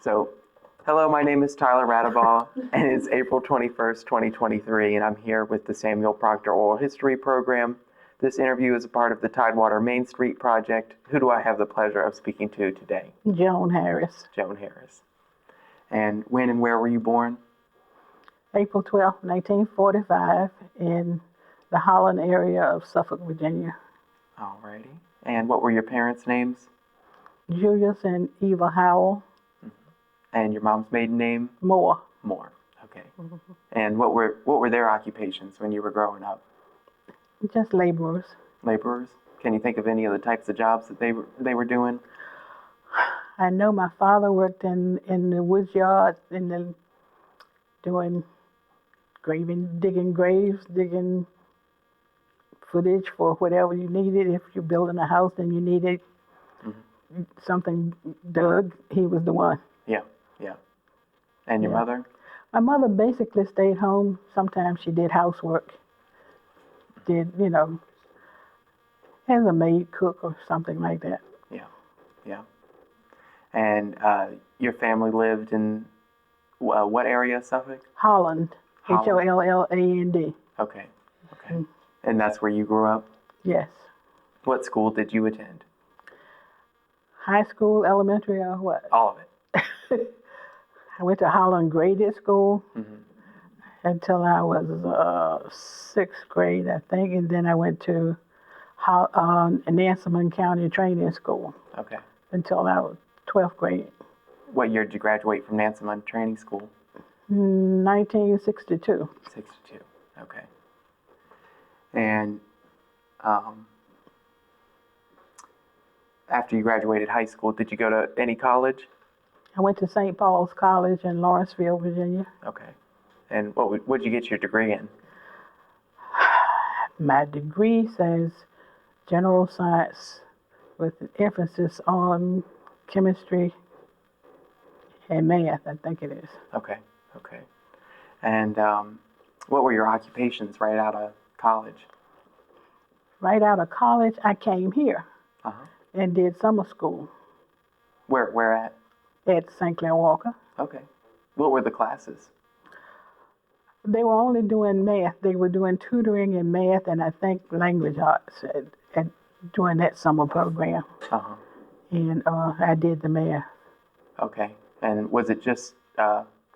So, hello, my name is Tyler Radabaugh, and it's April 21st, 2023, and I'm here with the Samuel Proctor Oral History Program. This interview is a part of the Tidewater Main Street Project. Who do I have the pleasure of speaking to today? Joan Harris. Joan Harris. And when and where were you born? April 12, 1945, in the Holland area of Suffolk, Virginia. Alrighty. And what were your parents' names? Julius and Eva Howell. And your mom's maiden name? Moore. Moore. Okay. And what were their occupations when you were growing up? Just laborers. Laborers? Can you think of any of the types of jobs that they were doing? I know my father worked in the woods yard, doing digging graves, digging footage for whatever you needed. If you're building a house and you needed something dug, he was the one. Yeah. And your mother? My mother basically stayed home. Sometimes she did housework. As a maid, cook, or something like that. Yeah. And your family lived in what area of Suffolk? Holland. Holland. Okay. And that's where you grew up? Yes. What school did you attend? High school, elementary, or what? All of it. I went to Holland Graded School until I was sixth grade, I think, and then I went to Nansemond County Training School. Okay. Until I was 12th grade. What year did you graduate from Nansemond Training School? 1962. 62. Okay. And after you graduated high school, did you go to any college? I went to St. Paul's College in Lawrenceville, Virginia. Okay. And what did you get your degree in? My degree says general science with an emphasis on chemistry and math, I think it is. Okay. And what were your occupations right out of college? Right out of college, I came here and did summer school. Where at? At St. Clair Walker. Okay. What were the classes? They were only doing math. They were doing tutoring in math and I think language arts during that summer program. And I did the math. Okay. And was it just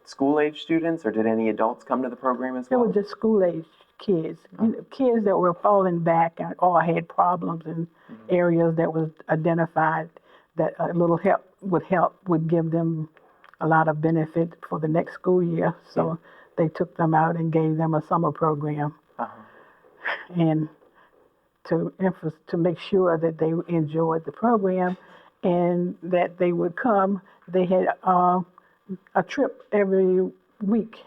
school-age students, or did any adults come to the program as well? It was just school-age kids, kids that were falling back or had problems in areas that was identified that a little help would give them a lot of benefit for the next school year. So they took them out and gave them a summer program. And to make sure that they enjoyed the program and that they would come, they had a trip every week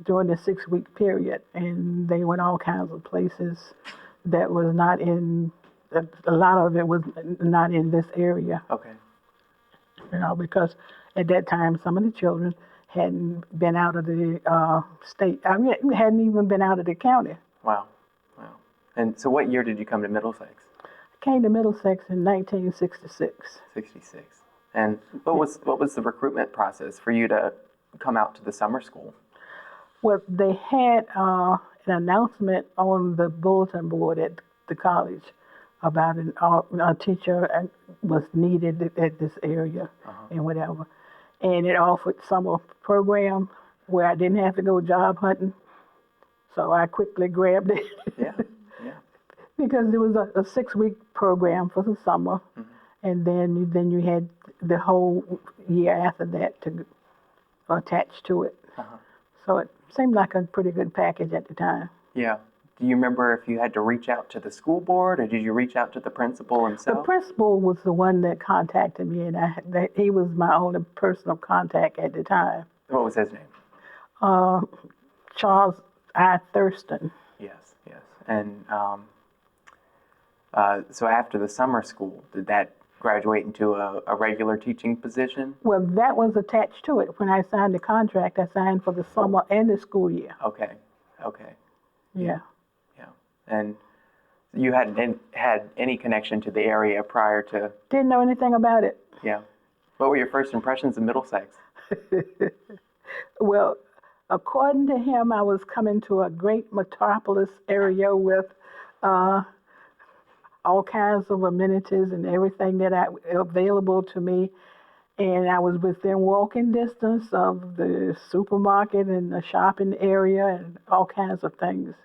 during the 6-week period, and they went all kinds of places that was not in, a lot of it was not in this area. Okay. Because at that time, some of the children hadn't been out of the state. I mean, hadn't even been out of the county. Wow. And so what year did you come to Middlesex? I came to Middlesex in 1966. 66. And what was the recruitment process for you to come out to the summer school? Well, they had an announcement on the bulletin board at the college about a teacher was needed at this area and whatever. And it offered summer program where I didn't have to go job hunting. So I quickly grabbed it. Yeah. Because it was a 6-week program for the summer. And then you had the whole year after that to attach to it. So it seemed like a pretty good package at the time. Yeah. Do you remember if you had to reach out to the school board, or did you reach out to the principal himself? The principal was the one that contacted me, and he was my only personal contact at the time. What was his name? Charles I. Thurston. Yes, yes. And so after the summer school, did that graduate into a regular teaching position? Well, that was attached to it. When I signed the contract, I signed for the summer and the school year. Okay, okay. Yeah. Yeah. And you hadn't had any connection to the area prior to... Didn't know anything about it. Yeah. What were your first impressions of Middlesex? Well, according to him, I was coming to a great metropolis area with all kinds of amenities and everything that available to me. And I was within walking distance of the supermarket and the shopping area and all kinds of things.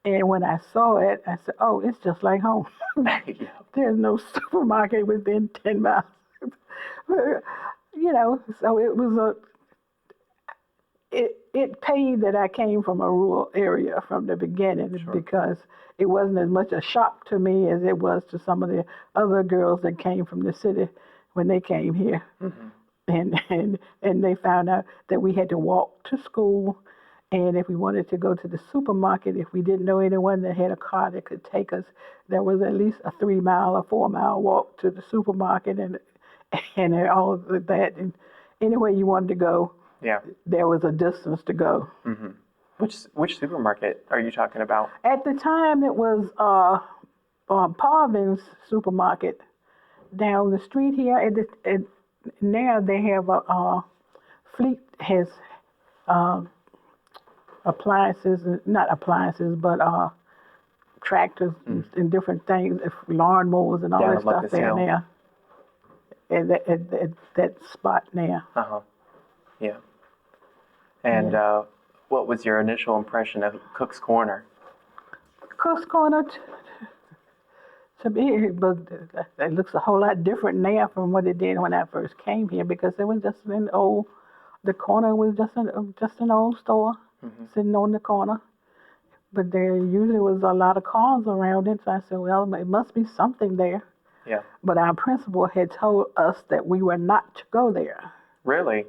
And when I saw it, I said, oh, it's just like home. Yeah. There's no supermarket within 10 miles. So it was it paid that I came from a rural area from the beginning. Sure. Because it wasn't as much a shock to me as it was to some of the other girls that came from the city when they came here. Mm-hmm. And they found out that we had to walk to school, and if we wanted to go to the supermarket, if we didn't know anyone that had a car that could take us, there was at least a 3-mile or 4-mile walk to the supermarket and all of that. And anywhere you wanted to go, yeah, there was a distance to go. Mm-hmm. Which supermarket are you talking about? At the time, it was Parvin's supermarket down the street here. Now they have Fleet has appliances, not appliances, but tractors and different things, lawnmowers and all that stuff there now. At that spot now. Uh-huh. Yeah. And what was your initial impression of Cook's Corner? Cook's Corner, to me, it looks a whole lot different now from what it did when I first came here, because it was just the corner was just an old store, mm-hmm, sitting on the corner. But there usually was a lot of cars around it, so I said, well, it must be something there. Yeah. But our principal had told us that we were not to go there. Really?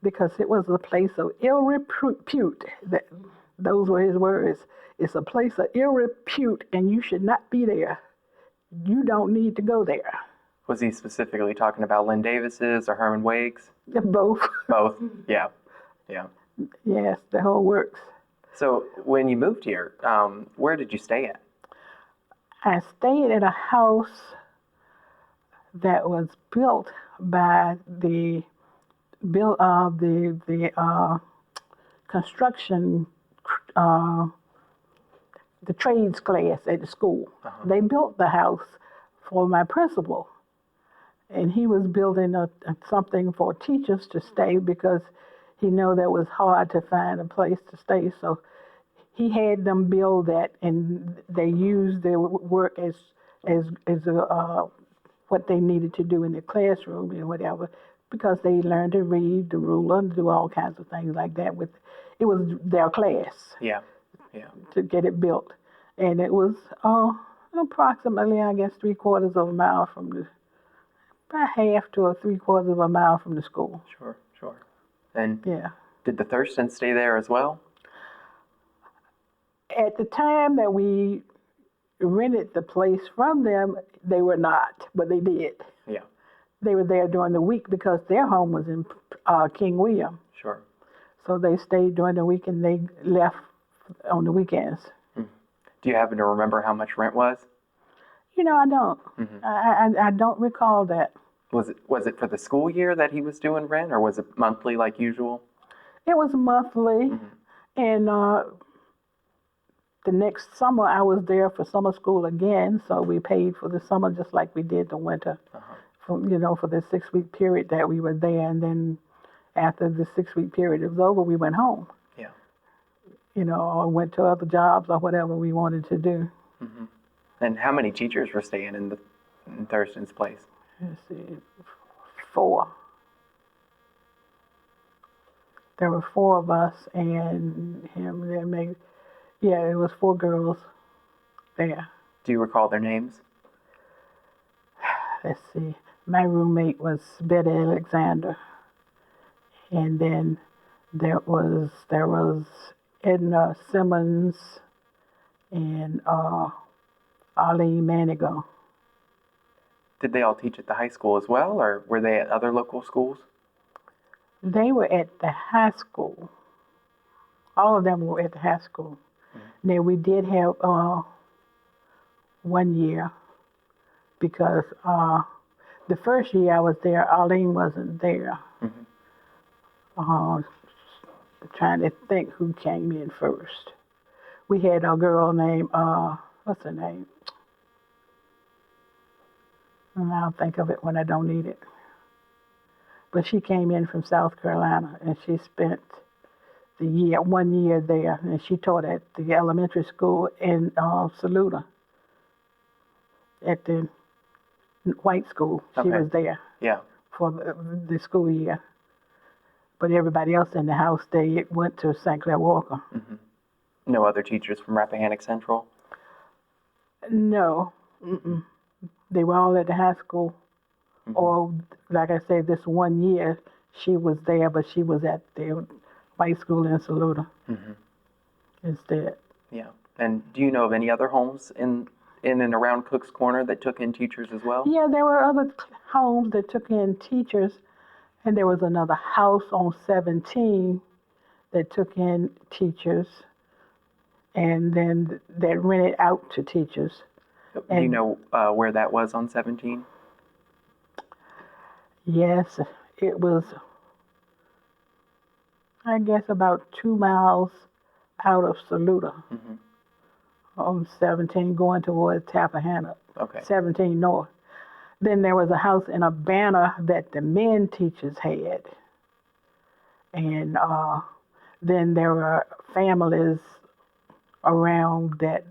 Because it was a place of ill repute. Those were his words. It's a place of ill repute, and you should not be there. You don't need to go there. Was he specifically talking about Lynn Davis's or Herman Wake's? Both. Both, yeah. Yeah. Yes, the whole works. So when you moved here, where did you stay at? I stayed at a house that was built by the construction, the trades class at the school. Uh-huh. They built the house for my principal, and he was building something for teachers to stay because he knew that it was hard to find a place to stay. So he had them build that, and they used their work as what they needed to do in the classroom and whatever, because they learned to read the ruler and do all kinds of things like that. It was their class. Yeah, yeah. To get it built, and it was approximately, I guess, 3/4 of a mile from about half to 3/4 of a mile from the school. Sure. And yeah, did the Thurstons stay there as well? At the time that we rented the place from them, they were not, but they did. Yeah. They were there during the week because their home was in King William. Sure. So they stayed during the week and they left on the weekends. Hmm. Do you happen to remember how much rent was? I don't. Mm-hmm. I don't recall that. Was it for the school year that he was doing rent, or was it monthly like usual? It was monthly, mm-hmm, and the next summer I was there for summer school again, so we paid for the summer just like we did the winter. Uh-huh. For the 6-week period that we were there, and then after the 6-week period was over, we went home. Yeah. Or went to other jobs or whatever we wanted to do. Mm-hmm. And how many teachers were staying in Thurston's place? Let's see, 4. There were 4 of us and him. It was 4 girls there. Do you recall their names? Let's see. My roommate was Betty Alexander, and then there was Edna Simmons and Arlene Manigo. Did they all teach at the high school as well, or were they at other local schools? They were at the high school. All of them were at the high school. Mm-hmm. Now we did have 1 year because the first year I was there, Arlene wasn't there. Mm-hmm. Trying to think who came in first. We had a girl named, what's her name? I'll think of it when I don't need it. But she came in from South Carolina, and she spent 1 year there, and she taught at the elementary school in Saluda, at the white school. She was there for the school year. But everybody else in the house, they went to St. Clair Walker. Mm-hmm. No other teachers from Rappahannock Central? No. Mm-mm. They were all at the high school. Mm-hmm. Or, like I said, this 1 year, she was there, but she was at the white school in Saluda instead. Yeah. And do you know of any other homes in and around Cook's Corner that took in teachers as well? Yeah, there were other homes that took in teachers, and there was another house on 17 that took in teachers, and then they rented out to teachers. Do you know where that was on 17? Yes, it was, I guess, about 2 miles out of Saluda. Mm-hmm. On 17 going towards Tappahannock. Okay. 17 north. Then there was a house in Urbana that the men teachers had. And then there were families around that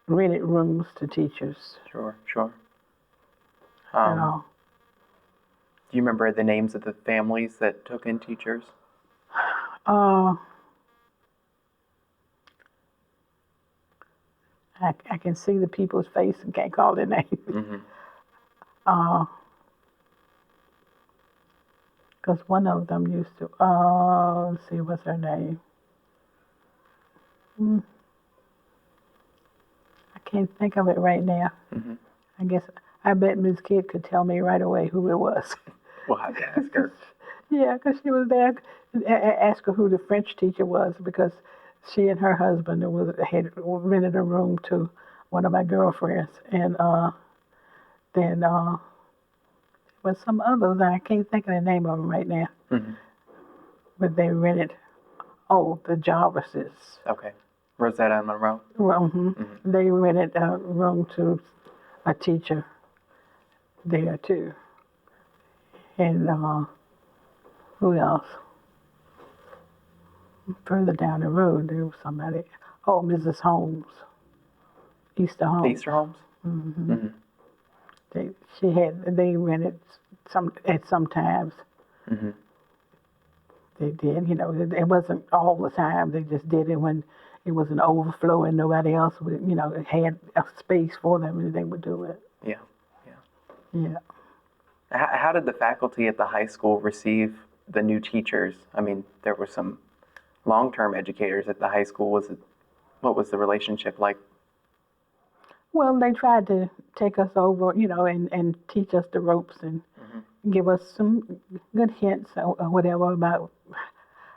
rented rooms to teachers. Sure. Do you remember the names of the families that took in teachers? I can see the people's face and can't call their name. Mm-hmm. Because one of them used to, let's see, what's her name? I can't think of it right now. Mm-hmm. I bet Ms. Kidd could tell me right away who it was. We'll have to ask her. Yeah, because she was there. Ask her who the French teacher was, because she and her husband had rented a room to one of my girlfriends. And then was some others, and I can't think of the name of them right now. Mm-hmm. But they rented, the Jarvises. Okay. Rosetta and Monroe? Mm-hmm. Mm-hmm. They rented a room to a teacher there, too. And who else? Further down the road, there was somebody. Mrs. Holmes. Easter Holmes. Easter Holmes? Mm-hmm. Mm-hmm. They rented at some times. Mm-hmm. They did, it wasn't all the time. They just did it when it was an overflow and nobody else would, had a space for them, and they would do it. Yeah. How did the faculty at the high school receive the new teachers? I mean, there were some long-term educators at the high school. What was the relationship like? Well, they tried to take us over, and teach us the ropes and give us some good hints or whatever about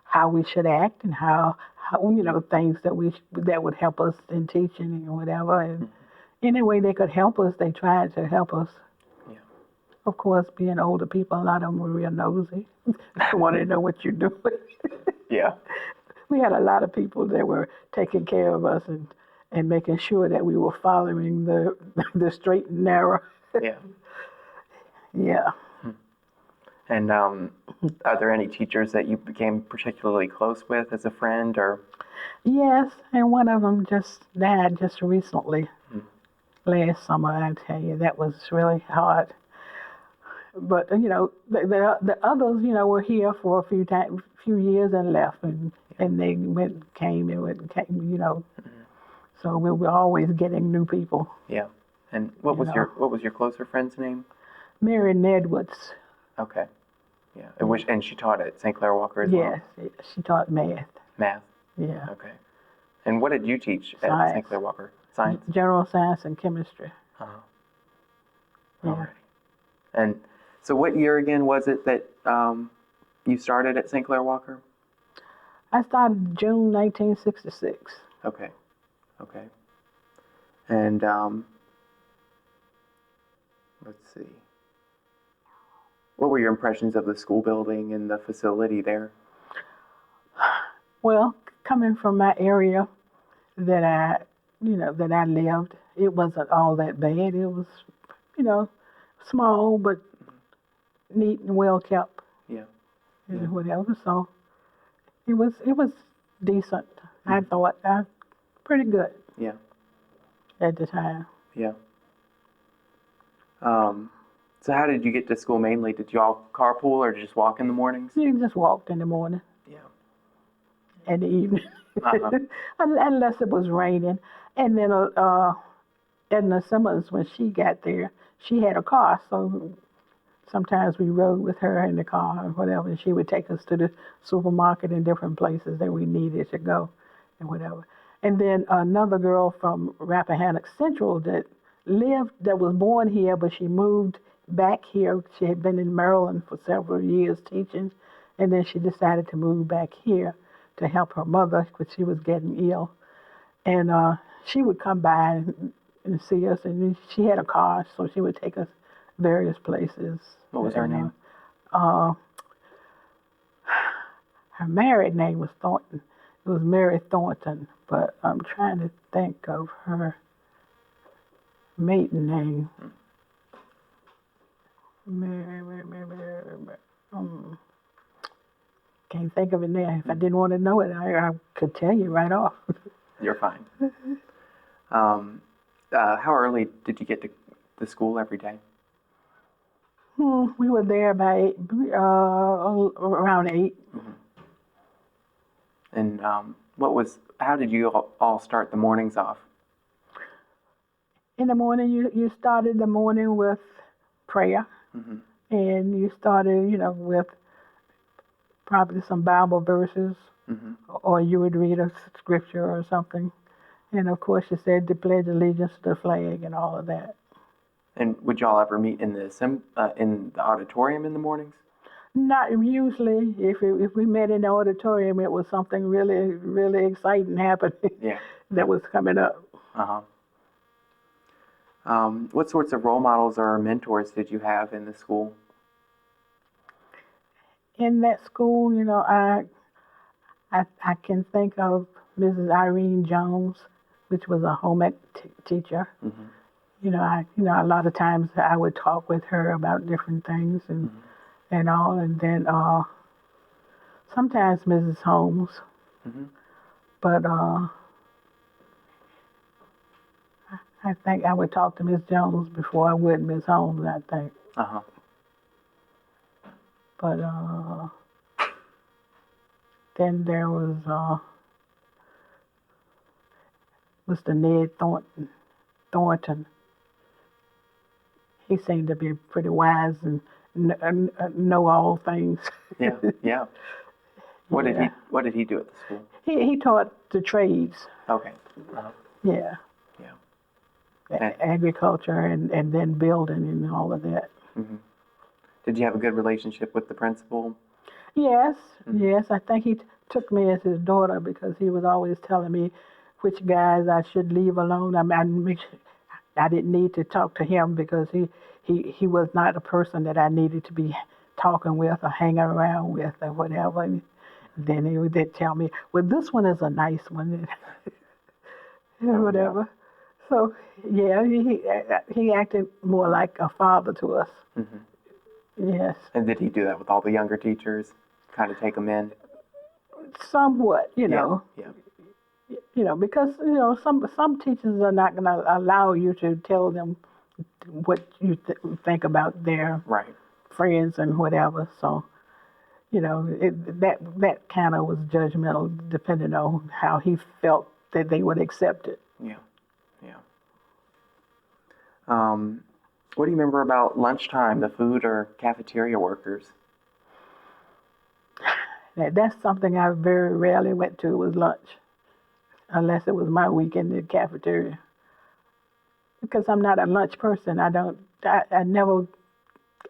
how we should act and how things that would help us in teaching or whatever. And any way they could help us, they tried to help us. Yeah. Of course, being older people, a lot of them were real nosy. They wanted to know what you're doing. Yeah. We had a lot of people that were taking care of us and making sure that we were following the straight and narrow. Yeah. Yeah. And are there any teachers that you became particularly close with as a friend, or? Yes, and one of them just died just recently. Last summer, I tell you, that was really hard. But the others, were here for a few years and left, and they came. So we were always getting new people. Yeah. And what was your closer friend's name? Mary Nedwoods. Okay. Yeah. And she taught at St. Clair Walker as well? Yes, she taught math. Math. Yeah. Okay. And what did you teach at Science. St. Clair Walker? Science? General science and chemistry. Uh-huh. Yeah. Alrighty. And so what year again was it that you started at St. Clair Walker? I started June 1966. Okay. Okay. And let's see. What were your impressions of the school building and the facility there? Well, coming from my area that I lived, it wasn't all that bad. It was, small but neat and well kept Yeah. and whatever. So it was decent. I thought pretty good. Yeah. At the time. Yeah. So how did you get to school mainly? Did you all carpool or just walk in the mornings? You just walked in the morning Yeah. and the evening, Uh-huh. unless it was raining. And then in the summers when she got there, she had a car, so sometimes we rode with her in the car or whatever, and she would take us to the supermarket and different places that we needed to go and whatever. And then another girl from Rappahannock Central that was born here, but she moved back here. She had been in Maryland for several years teaching, and then she decided to move back here to help her mother because she was getting ill. And she would come by and see us, and she had a car, so she would take us various places. What was her name? Her married name was Thornton. It was Mary Thornton, but I'm trying to think of her maiden name. Mary. Can't think of it now. If I didn't want to know it, I could tell you right off. You're fine. How early did you get to the school every day? We were there by around 8. Mm-hmm. And how did you all start the mornings off? In the morning, you started the morning with prayer, Mm-hmm. and you started, with probably some Bible verses, Mm-hmm. or you would read a scripture or something. And of course, you said to pledge allegiance to the flag and all of that. And would y'all ever meet in the auditorium in the mornings? Not usually. If we met in the auditorium, it was something really, really exciting happening. Yeah. That was coming up. Uh-huh. What sorts of role models or mentors did you have in the school? In that school, I can think of Mrs. Irene Jones, which was a home ec teacher. Mm-hmm. A lot of times I would talk with her about different things and all, and then sometimes Mrs. Holmes, but I think I would talk to Miss Jones before I would Miss Holmes, I think. Uh-huh. But then there was Mr. Ned Thornton. He seemed to be pretty wise and know all things. Yeah, yeah. What Yeah. did he do at the school? He taught the trades. Okay. Uh-huh. Yeah. Yeah. Agriculture and then building and all of that. Mm-hmm. Did you have a good relationship with the principal? Yes, yes. I think he took me as his daughter because he was always telling me which guys I should leave alone. I didn't need to talk to him because he was not a person that I needed to be talking with or hanging around with or whatever. And then he would tell me, well, this one is a nice one, and whatever. Yeah. So, yeah, he acted more like a father to us. Mm-hmm. Yes. And did he do that with all the younger teachers? Kind of take them in? Somewhat, you know. Yeah. Because, some teachers are not going to allow you to tell them what you think about their Right. friends and whatever. So, that kind of was judgmental depending on how he felt that they would accept it. Yeah. Yeah. What do you remember about lunchtime, the food or cafeteria workers? That's something I very rarely went to, was lunch, unless it was my week in the cafeteria. Because I'm not a lunch person. I never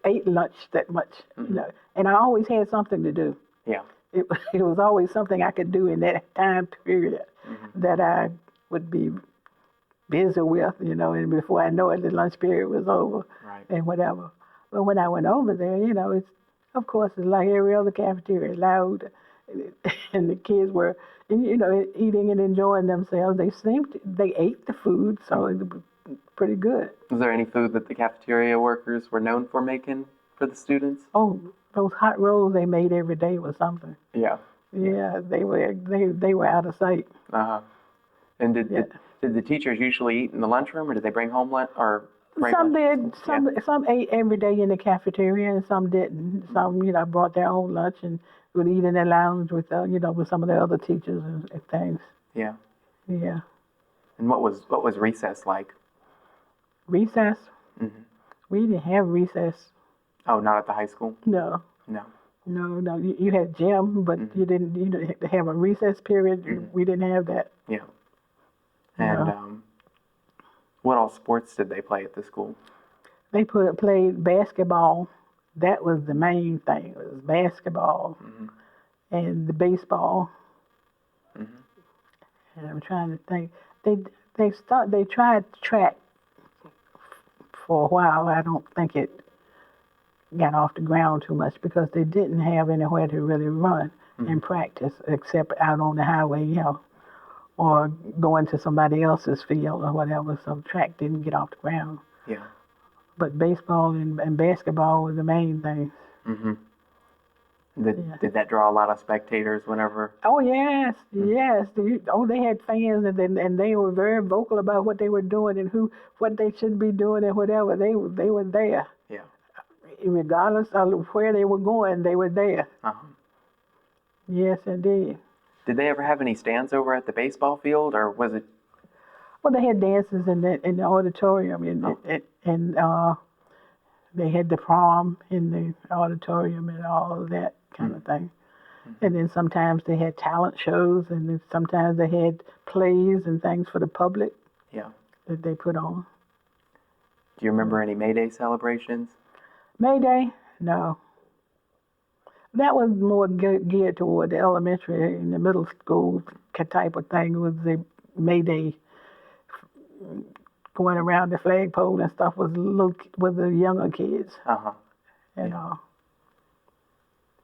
ate lunch that much, and I always had something to do. Yeah. It was always something I could do in that time period that I would be busy with, and before I know it, the lunch period was over and whatever. But when I went over there, of course, it's like every other cafeteria, loud, and the kids were, eating and enjoying themselves. They ate the food, so it was pretty good. Was there any food that the cafeteria workers were known for making for the students? Oh, those hot rolls they made every day was something. Yeah. Yeah, they were out of sight. Uh-huh. And did the teachers usually eat in the lunchroom, or did they bring home lunch? Or some did. Some ate every day in the cafeteria, and some didn't. Some, brought their own lunch and would eat in the lounge with, with some of the other teachers and things. Yeah. Yeah. And what was recess like? Recess? Mm-hmm. We didn't have recess. Oh, not at the high school? No. No. You had gym, but you didn't have a recess period. Mm-hmm. We didn't have that. Yeah. And what all sports did they play at the school? They played basketball. That was the main thing. It was basketball and the baseball. Mm-hmm. And I'm trying to think. They tried track for a while. I don't think it got off the ground too much because they didn't have anywhere to really run and practice except out on the highway, or going to somebody else's field or whatever. So track didn't get off the ground. Yeah. But baseball and basketball were the main things. Mm-hmm. Did that draw a lot of spectators whenever? Oh, yes. They had fans, and they were very vocal about what they were doing and what they should be doing and whatever. They were there. Yeah. Regardless of where they were going, they were there. Uh-huh. Yes, indeed. Did they ever have any stands over at the baseball field, or was it? Well, they had dances in the auditorium, and they had the prom in the auditorium and all of that kind of thing. Mm-hmm. And then sometimes they had talent shows, and then sometimes they had plays and things for the public. Yeah. That they put on. Do you remember any May Day celebrations? May Day? No. That was more geared toward the elementary and the middle school type of thing. Was the May Day going around the flagpole and stuff with the younger kids. Uh-huh. And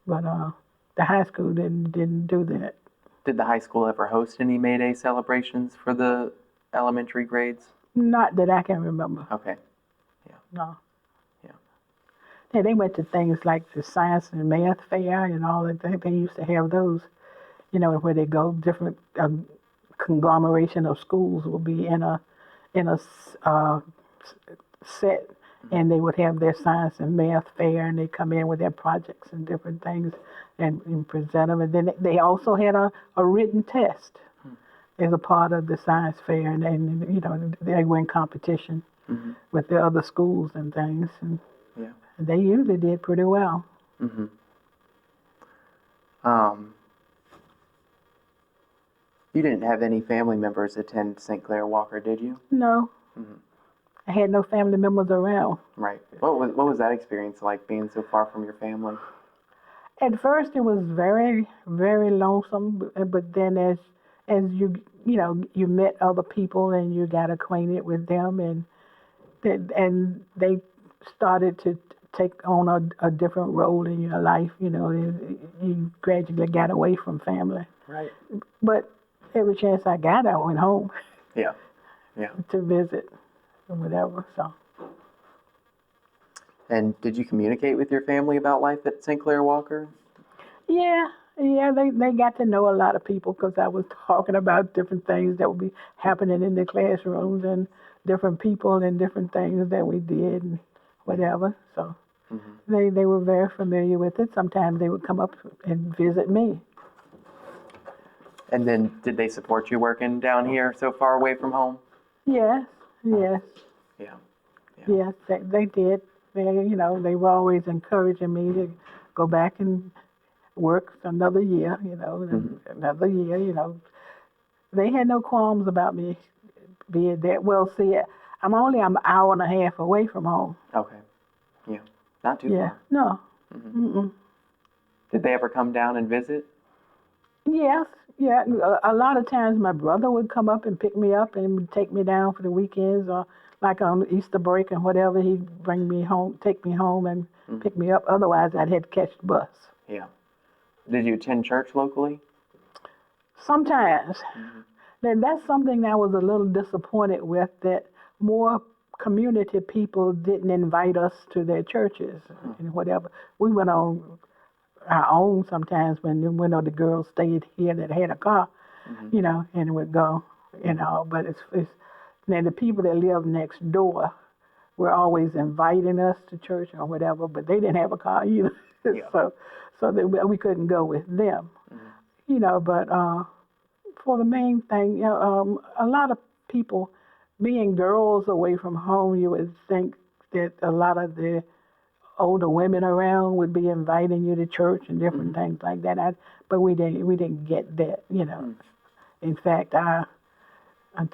but the high school didn't do that. Did the high school ever host any May Day celebrations for the elementary grades? Not that I can remember. Okay. Yeah. No. Yeah. Yeah, they went to things like the science and math fair and all that. They used to have those, where they go, different conglomeration of schools will be in a set, and they would have their science and math fair, and they come in with their projects and different things and present them. And then they also had a written test as a part of the science fair, and they were in competition with the other schools and things, and they usually did pretty well. Mm-hmm. You didn't have any family members attend St. Clair Walker, did you? No. Mm-hmm. I had no family members around. Right. What was that experience like, being so far from your family? At first, it was very, very lonesome. But then, as you met other people and you got acquainted with them, and they started to take on a different role in your life. You gradually got away from family. Right. But every chance I got, I went home. Yeah. To visit and whatever. So. And did you communicate with your family about life at St. Clair Walker? Yeah. They got to know a lot of people because I was talking about different things that would be happening in the classrooms and different people and different things that we did and whatever. So they were very familiar with it. Sometimes they would come up and visit me. And then did they support you working down here so far away from home? Yes. Yeah. Yes, they did. They were always encouraging me to go back and work another year, another year, They had no qualms about me being there. Well, see, I'm only an hour and a half away from home. Okay. Yeah. Not too Yeah, far. no. Mm-hmm. Did they ever come down and visit? Yes, yeah. A lot of times my brother would come up and pick me up and take me down for the weekends, or like on Easter break and whatever. He'd bring me home, take me home, and pick me up. Otherwise, I'd have to catch the bus. Yeah. Did you attend church locally? Sometimes. Then that's something that I was a little disappointed with, that more community people didn't invite us to their churches and whatever. We went on our own sometimes when the girls stayed here that had a car, and would go, But it's now the people that live next door were always inviting us to church or whatever, but they didn't have a car either, Yeah. so we couldn't go with them, But for the main thing, a lot of people, being girls away from home, you would think that a lot of the older women around would be inviting you to church and different things like that. But we didn't get that, In fact,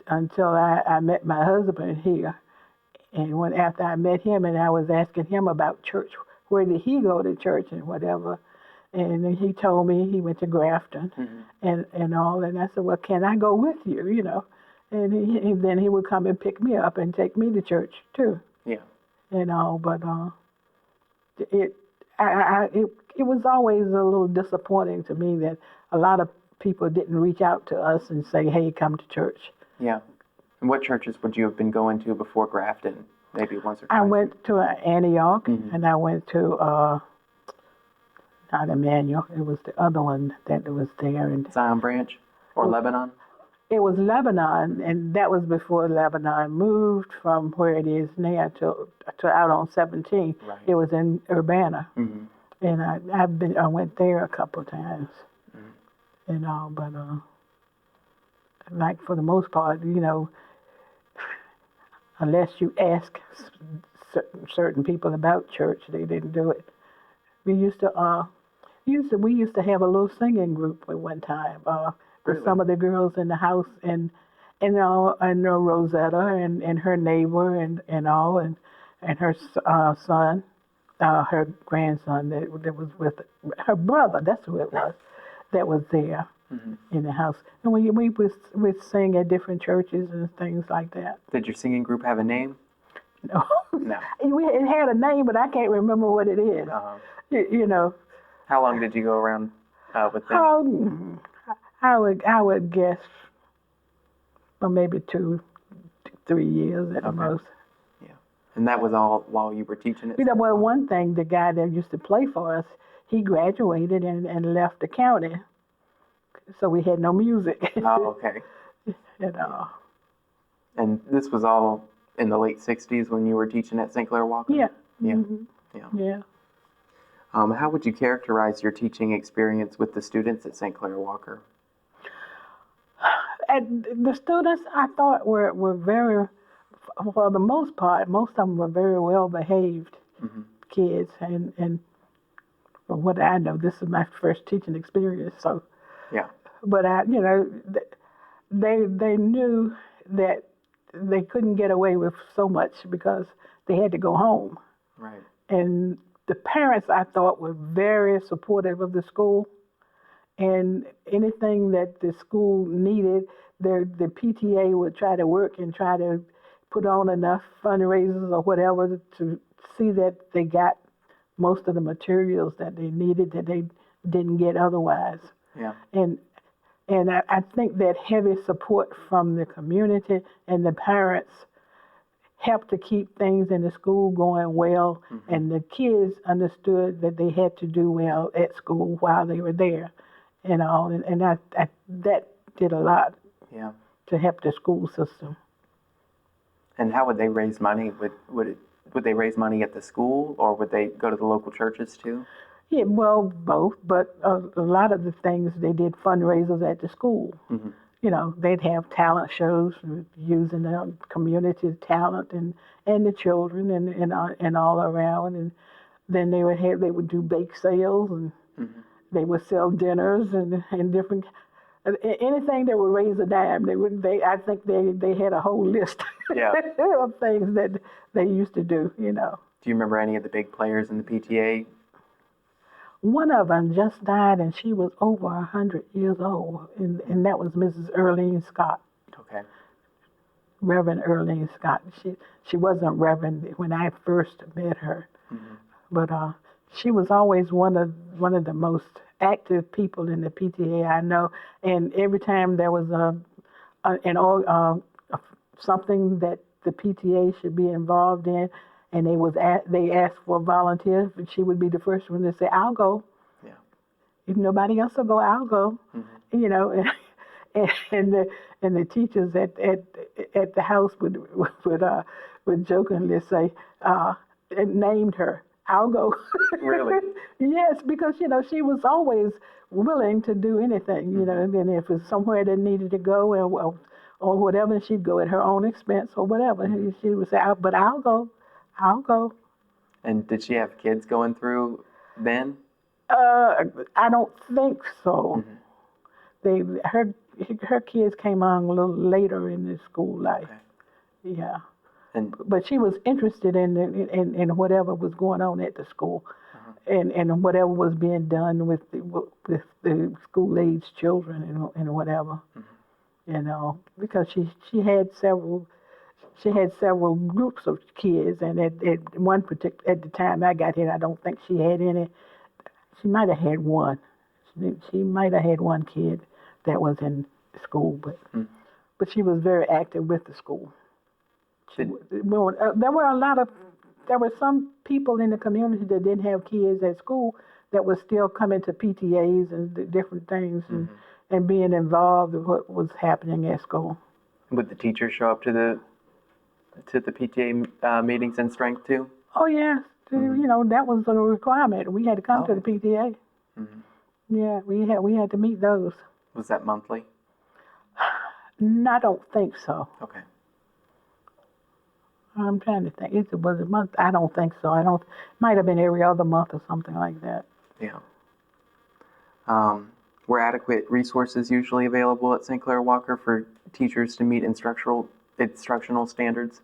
until I met my husband here, and after I met him and I was asking him about church, where did he go to church and whatever, and then he told me he went to Grafton and all, and I said, well, can I go with you, and then he would come and pick me up and take me to church too. Yeah. But it was always a little disappointing to me that a lot of people didn't reach out to us and say, hey, come to church. Yeah. And what churches would you have been going to before Grafton? Maybe once or twice? I went to Antioch, and I went to, not Emmanuel, it was the other one that was there. And Zion Branch or Lebanon? It was Lebanon, and that was before Lebanon moved from where it is now to out on 17. Right. It was in Urbana, and I went there a couple of times, but like for the most part, unless you ask certain people about church, they didn't do it. We used to have a little singing group at one time. With some of the girls in the house, and Rosetta and her neighbor and her son, her grandson that was with her brother. That's who it was that was there in the house. And we would sing at different churches and things like that. Did your singing group have a name? No. No. It had a name, but I can't remember what it is. How long did you go around with them? I would guess, well, maybe 2-3 years at the most. Yeah, and that was all while you were teaching it. Well, one thing, the guy that used to play for us, he graduated and left the county, so we had no music. Oh, okay. And this was all in the late '60s when you were teaching at St. Clair Walker. Yeah. Yeah. Yeah. How would you characterize your teaching experience with the students at St. Clair Walker? The students, I thought, were very, for the most part, most of them were very well behaved kids, and from what I know, this is my first teaching experience. So, yeah. But they knew that they couldn't get away with so much because they had to go home. Right. And the parents, I thought, were very supportive of the school. And anything that the school needed, the PTA would try to work and try to put on enough fundraisers or whatever to see that they got most of the materials that they needed that they didn't get otherwise. Yeah. And I think that heavy support from the community and the parents helped to keep things in the school going well, and the kids understood that they had to do well at school while they were there. And that did a lot to help the school system. And how would they raise money? Would they raise money at the school, or would they go to the local churches too? Yeah, well, both. But a lot of the things they did fundraisers at the school. They'd have talent shows using the community talent and the children and all around, and then they would do bake sales they would sell dinners and different anything that would raise a dime. I think they had a whole list Yeah. of things that they used to do. Do you remember any of the big players in the PTA? One of them just died, and she was over 100 years old, and that was Mrs. Earlene Scott. Okay. Reverend Earlene Scott. She wasn't Reverend when I first met her, but she was always one of the most active people in the PTA I know. And every time there was something that the PTA should be involved in, and they asked for volunteers, she would be the first one to say, "I'll go." Yeah. If nobody else will go, I'll go. And the teachers at the house would jokingly say, it named her, "I'll go." Really? Yes, because she was always willing to do anything. And if it's somewhere that needed to go or whatever, she'd go at her own expense or whatever. She would say, "But I'll go, I'll go." And did she have kids going through then? I don't think so. Her kids came on a little later in the school life. Okay. Yeah. But she was interested in whatever was going on at the school, and whatever was being done with the school age children and whatever, because she had several groups of kids, and at the time I got here, I don't think she had any. She might have had one. She might have had one kid that was in school, but she was very active with the school. There were some people in the community that didn't have kids at school that were still coming to PTAs and different things and being involved in what was happening at school. Would the teachers show up to the PTA meetings in strength too? Oh yeah, that was a requirement. We had to come to the PTA. Yeah, we had to meet those. Was that monthly? I don't think so. Okay. I'm trying to think. Was it a month? I don't think so. Might have been every other month or something like that. Yeah. Were adequate resources usually available at St. Clair Walker for teachers to meet instructional standards?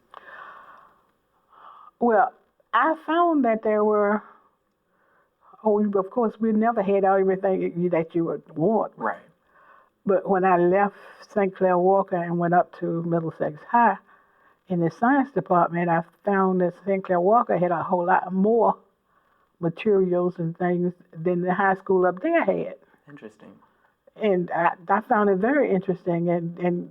Well, I found that there were. Of course, we never had everything that you would want. Right. But when I left St. Clair Walker and went up to Middlesex High, in the science department, I found that St. Clair Walker had a whole lot more materials and things than the high school up there had. Interesting. And I found it very interesting. In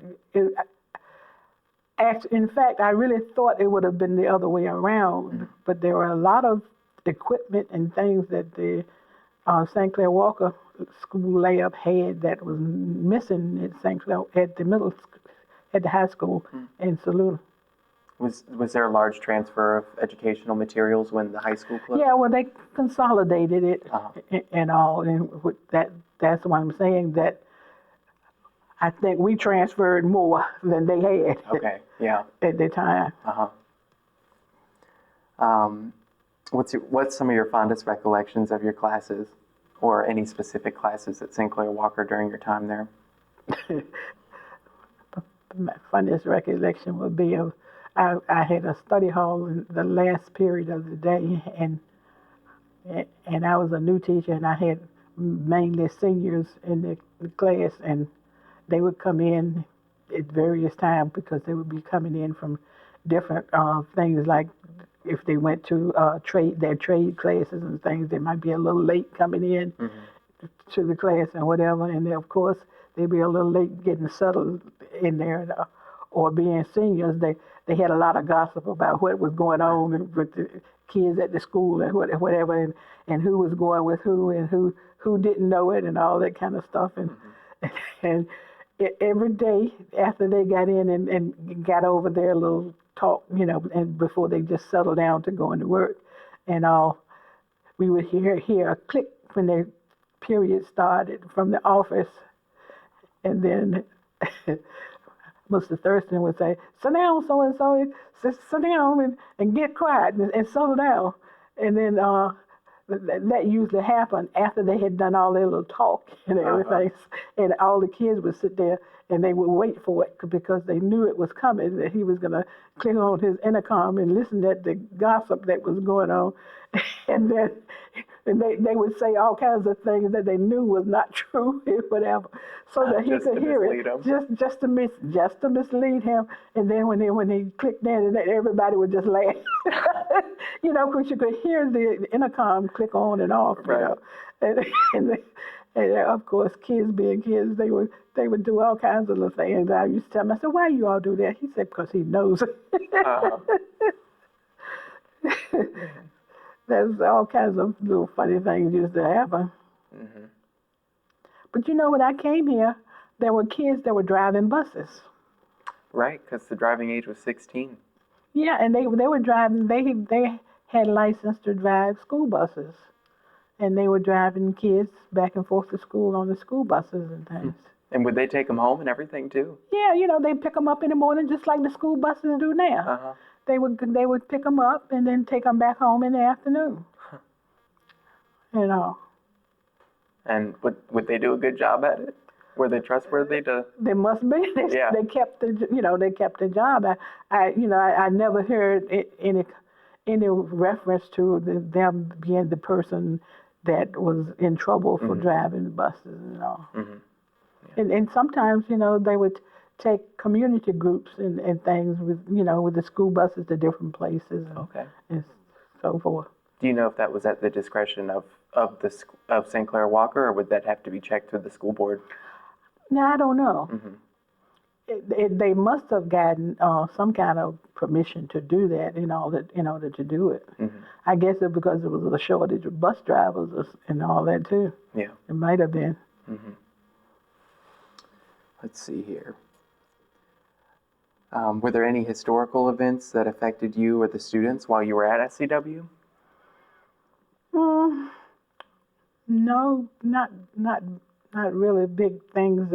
fact, I really thought it would have been the other way around. But there were a lot of equipment and things that the St. Clair Walker school layup had that was missing at St. Clair at the high school in Saluda. Was there a large transfer of educational materials when the high school closed? Yeah, well, they consolidated it and all, and that's why I'm saying that I think we transferred more than they had. Okay, yeah. At the time. What's some of your fondest recollections of your classes, or any specific classes at St. Clair Walker during your time there? My fondest recollection would be of I had a study hall in the last period of the day, and I was a new teacher, and I had mainly seniors in the class, and they would come in at various times because they would be coming in from different things, like if they went to their trade classes and things, they might be a little late coming in to the class and whatever, and then, of course, they'd be a little late getting settled in there, or being seniors, they had a lot of gossip about what was going on with the kids at the school and whatever, and who was going with who and who didn't know it and all that kind of stuff. And every day after they got in and got over their little talk, and before they just settled down to going to work and all, we would hear a click when their period started from the office, and then Mr. Thurston would say, "Sit down, so-and-so, sit down and get quiet and settle down." And then that usually happened after they had done all their little talk and everything. And all the kids would sit there and they would wait for it because they knew it was coming, that he was going to click on his intercom and listen to the gossip that was going on. And then they would say all kinds of things that they knew was not true or whatever, so that he could hear it, just to mislead him. And then when he clicked in, and everybody would just laugh, because you could hear the intercom click on and off, and of course, kids being kids, they would do all kinds of little things. I used to tell him, I said, "Why you all do that?" He said, "Because he knows." There's all kinds of little funny things used to happen. Mm-hmm. But when I came here, there were kids that were driving buses. Right, because the driving age was 16. Yeah, and they were driving. They had license to drive school buses, and they were driving kids back and forth to school on the school buses and things. And would they take them home and everything too? Yeah, they pick them up in the morning just like the school buses do now. Uh-huh. They would pick them up and then take them back home in the afternoon. And would they do a good job at it? Were they trustworthy to? They must be. They kept the job. I never heard any reference to them being the person that was in trouble for driving buses and all. Mm-hmm. Yeah. And sometimes they would take community groups and things with the school buses to different places and so forth. Do you know if that was at the discretion of St. Clair Walker, or would that have to be checked through the school board? No, I don't know. Mm-hmm. They must have gotten some kind of permission to do that in order to do it. Mm-hmm. I guess it's because there was a shortage of bus drivers and all that too. Yeah, it might have been. Mm-hmm. Let's see here. Were there any historical events that affected you or the students while you were at SCW? No, not really big things,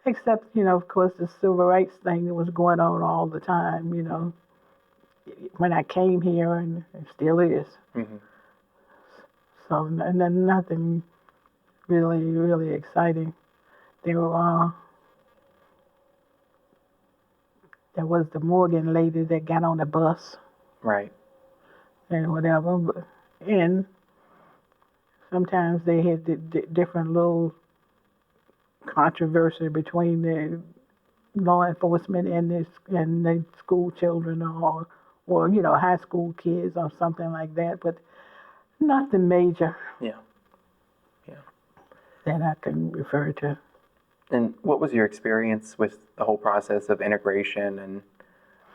except of course the civil rights thing that was going on all the time. When I came here, and it still is. Mm-hmm. So nothing really exciting. There was the Morgan lady that got on the bus. Right. And whatever. And sometimes they had the different little controversy between the law enforcement and the school children or high school kids or something like that. But nothing major. Yeah. That I can refer to. And what was your experience with the whole process of integration, and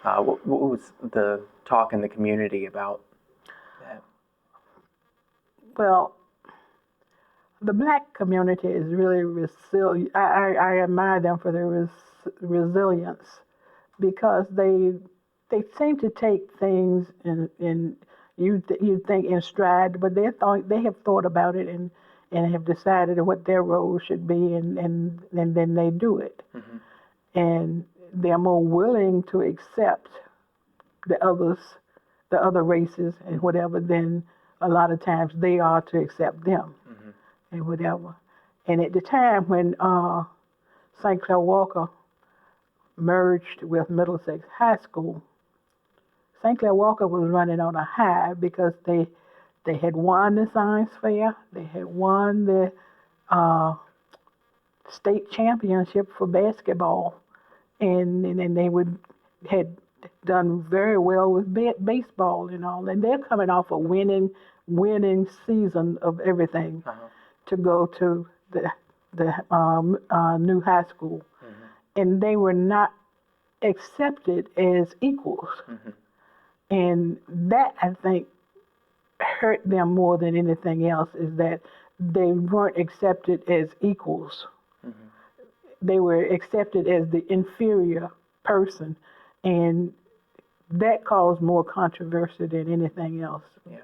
what was the talk in the community about that? Well, the black community is really resilient. I admire them for their resilience, because they seem to take things in you think in stride, but they have thought about it and have decided what their role should be, and then they do it. Mm-hmm. And they're more willing to accept the other races and whatever than a lot of times they are to accept them. Mm-hmm. And whatever. And at the time when St. Clair Walker merged with Middlesex High School, St. Clair Walker was running on a high because they had won the science fair, they had won the state championship for basketball, and they had done very well with baseball and all, and they're coming off a winning season of everything. Uh-huh. To go to the new high school, mm-hmm. and they were not accepted as equals, mm-hmm. and that I think hurt them more than anything else, is that they weren't accepted as equals. Mm-hmm. They were accepted as the inferior person, and that caused more controversy than anything else. Yeah.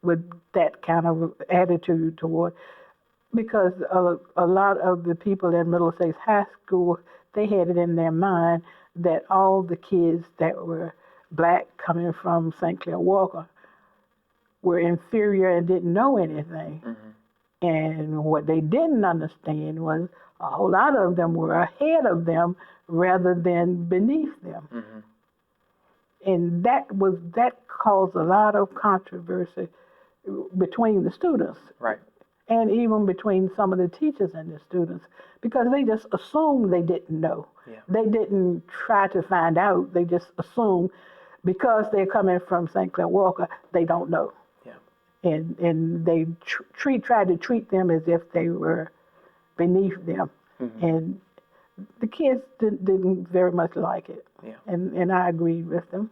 With that kind of attitude toward, because a lot of the people at Middlesex High School, they had it in their mind that all the kids that were black coming from St. Clair Walker were inferior and didn't know anything. And what they didn't understand was a whole lot of them were ahead of them rather than beneath them. And that caused a lot of controversy between the students. Right. And even between some of the teachers and the students, because they just assumed they didn't know. Yeah. They didn't try to find out. They just assumed because they're coming from St. Clair Walker, they don't know. Yeah. And they tried to treat them as if they were beneath them. And the kids didn't very much like it. Yeah. And I agreed with them.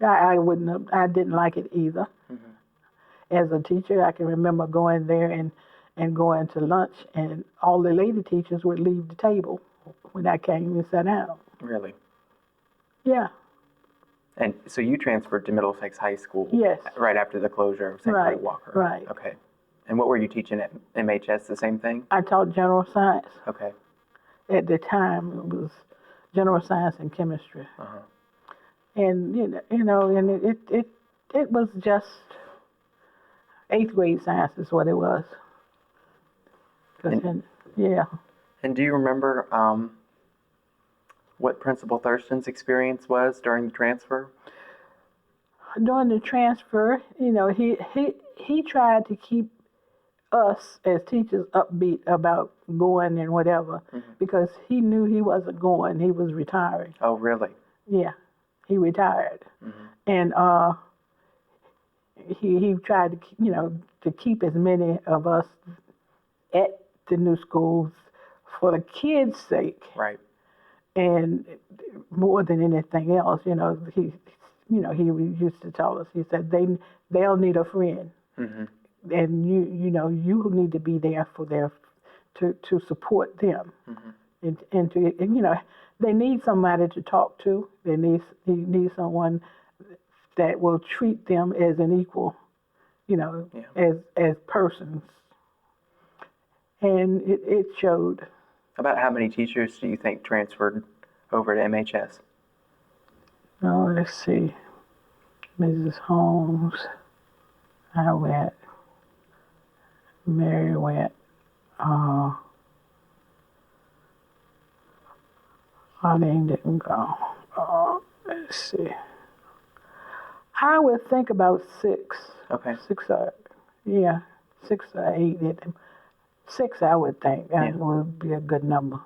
I didn't like it either. As a teacher, I can remember going there and going to lunch, and all the lady teachers would leave the table when I came and sat down. Really? Yeah. And so you transferred to Middlesex High School Yes. right after the closure of St. Clair Walker? Right. Okay. And what were you teaching at MHS, the same thing? I taught general science. Okay. At the time, it was general science and chemistry. And, and it was just 8th grade science is what it was. Yeah. And do you remember what Principal Thurston's experience was during the transfer? During the transfer, he tried to keep us as teachers upbeat about going and whatever, because he knew he wasn't going. He was retiring. Oh, really? Yeah, he retired. And he tried to keep as many of us at the new schools for the kids' sake. Right. And more than anything else, he used to tell us, he said, they'll need a friend. And you need to be there for to support them. And they need somebody to talk to. They need someone that will treat them as an equal, as persons. And it showed. About how many teachers do you think transferred over to MHS? Oh, let's see. Mrs. Holmes, I went. Mary went. Arlene didn't go. Let's see. I would think about 6. Okay. 6 or 8. 6, I would think. That would be a good number.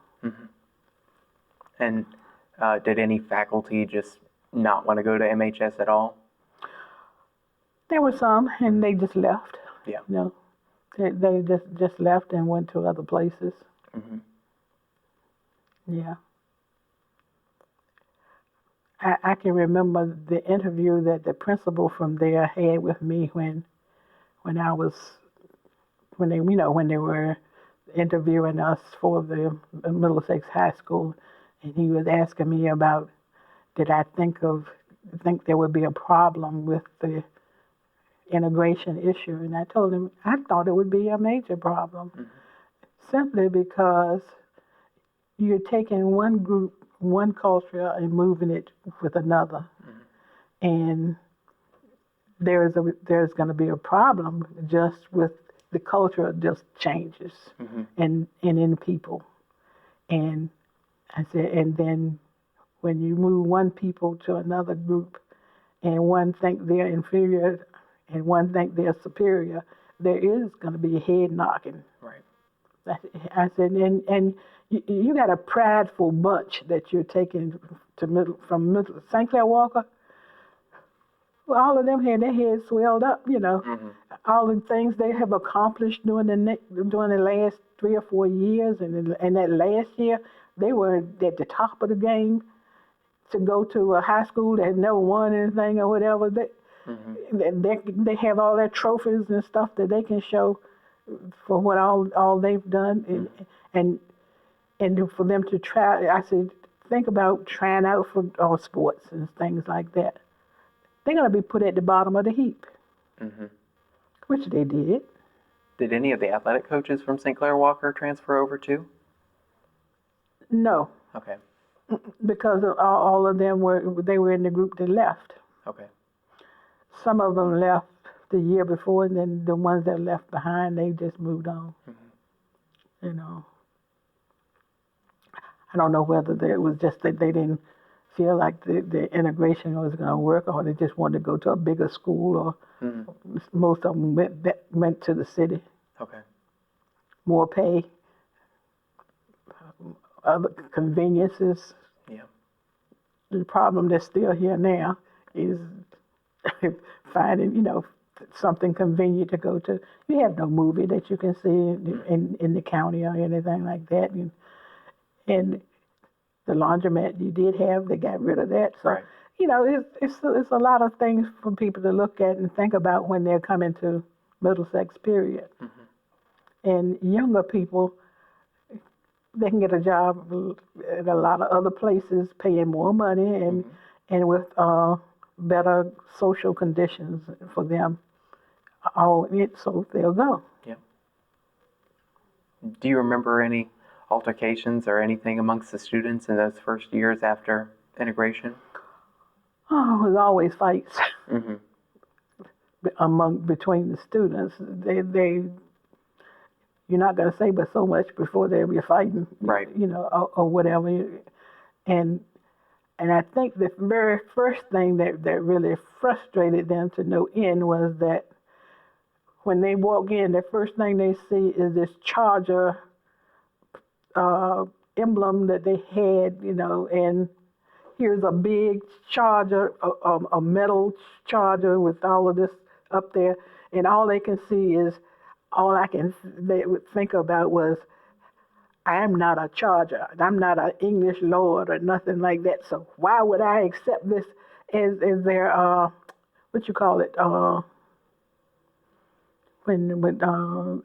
And did any faculty just not want to go to MHS at all? There were some, and they just left. Yeah. They just left and went to other places. Yeah. I can remember the interview that the principal from there had with me when they were interviewing us for the Middlesex High School, and he was asking me about, did I think there would be a problem with the integration issue, and I told him I thought it would be a major problem, simply because you're taking one group, one culture, and moving it with another, and there's going to be a problem just with the culture just changes, and in people, and I said, and then when you move one people to another group, and one think they're inferior, and one think they're superior, there is going to be head knocking. Right. I said, and you got a prideful bunch that you're taking to from St. Clair Walker. Well, all of them had their heads swelled up, all the things they have accomplished during the last 3 or 4 years, and that last year they were at the top of the game. To go to a high school that had never won anything or whatever, they have all their trophies and stuff that they can show for what all they've done, and for them to try. I said, think about trying out for all sports and things like that. They're going to be put at the bottom of the heap, which they did. Did any of the athletic coaches from St. Clair Walker transfer over too? No. Okay. Because all of them were in the group that left. Okay. Some of them left the year before, and then the ones that left behind, they just moved on. You know, I don't know whether it was just that they didn't feel like the integration was going to work, or they just wanted to go to a bigger school, or most of them went to the city. Okay. More pay, other conveniences. Yeah. The problem that's still here now is finding, something convenient to go to. You have no movie that you can see in the county or anything like that. And the laundromat you did have, they got rid of that. So, right. It's a lot of things for people to look at and think about when they're coming to Middlesex, period. And younger people, they can get a job at a lot of other places, paying more money and with better social conditions for them. So they'll go. Yeah. Do you remember any altercations or anything amongst the students in those first years after integration? Oh, there's always fights between the students. You're not going to say but so much before they'll be fighting, right? Or whatever. And I think the very first thing that really frustrated them to no end was that when they walk in, the first thing they see is this Charger emblem that they had, and here's a big Charger, a metal Charger with all of this up there, and all they can see is, they would think about was, I'm not a Charger, I'm not an English Lord or nothing like that, so why would I accept this as their,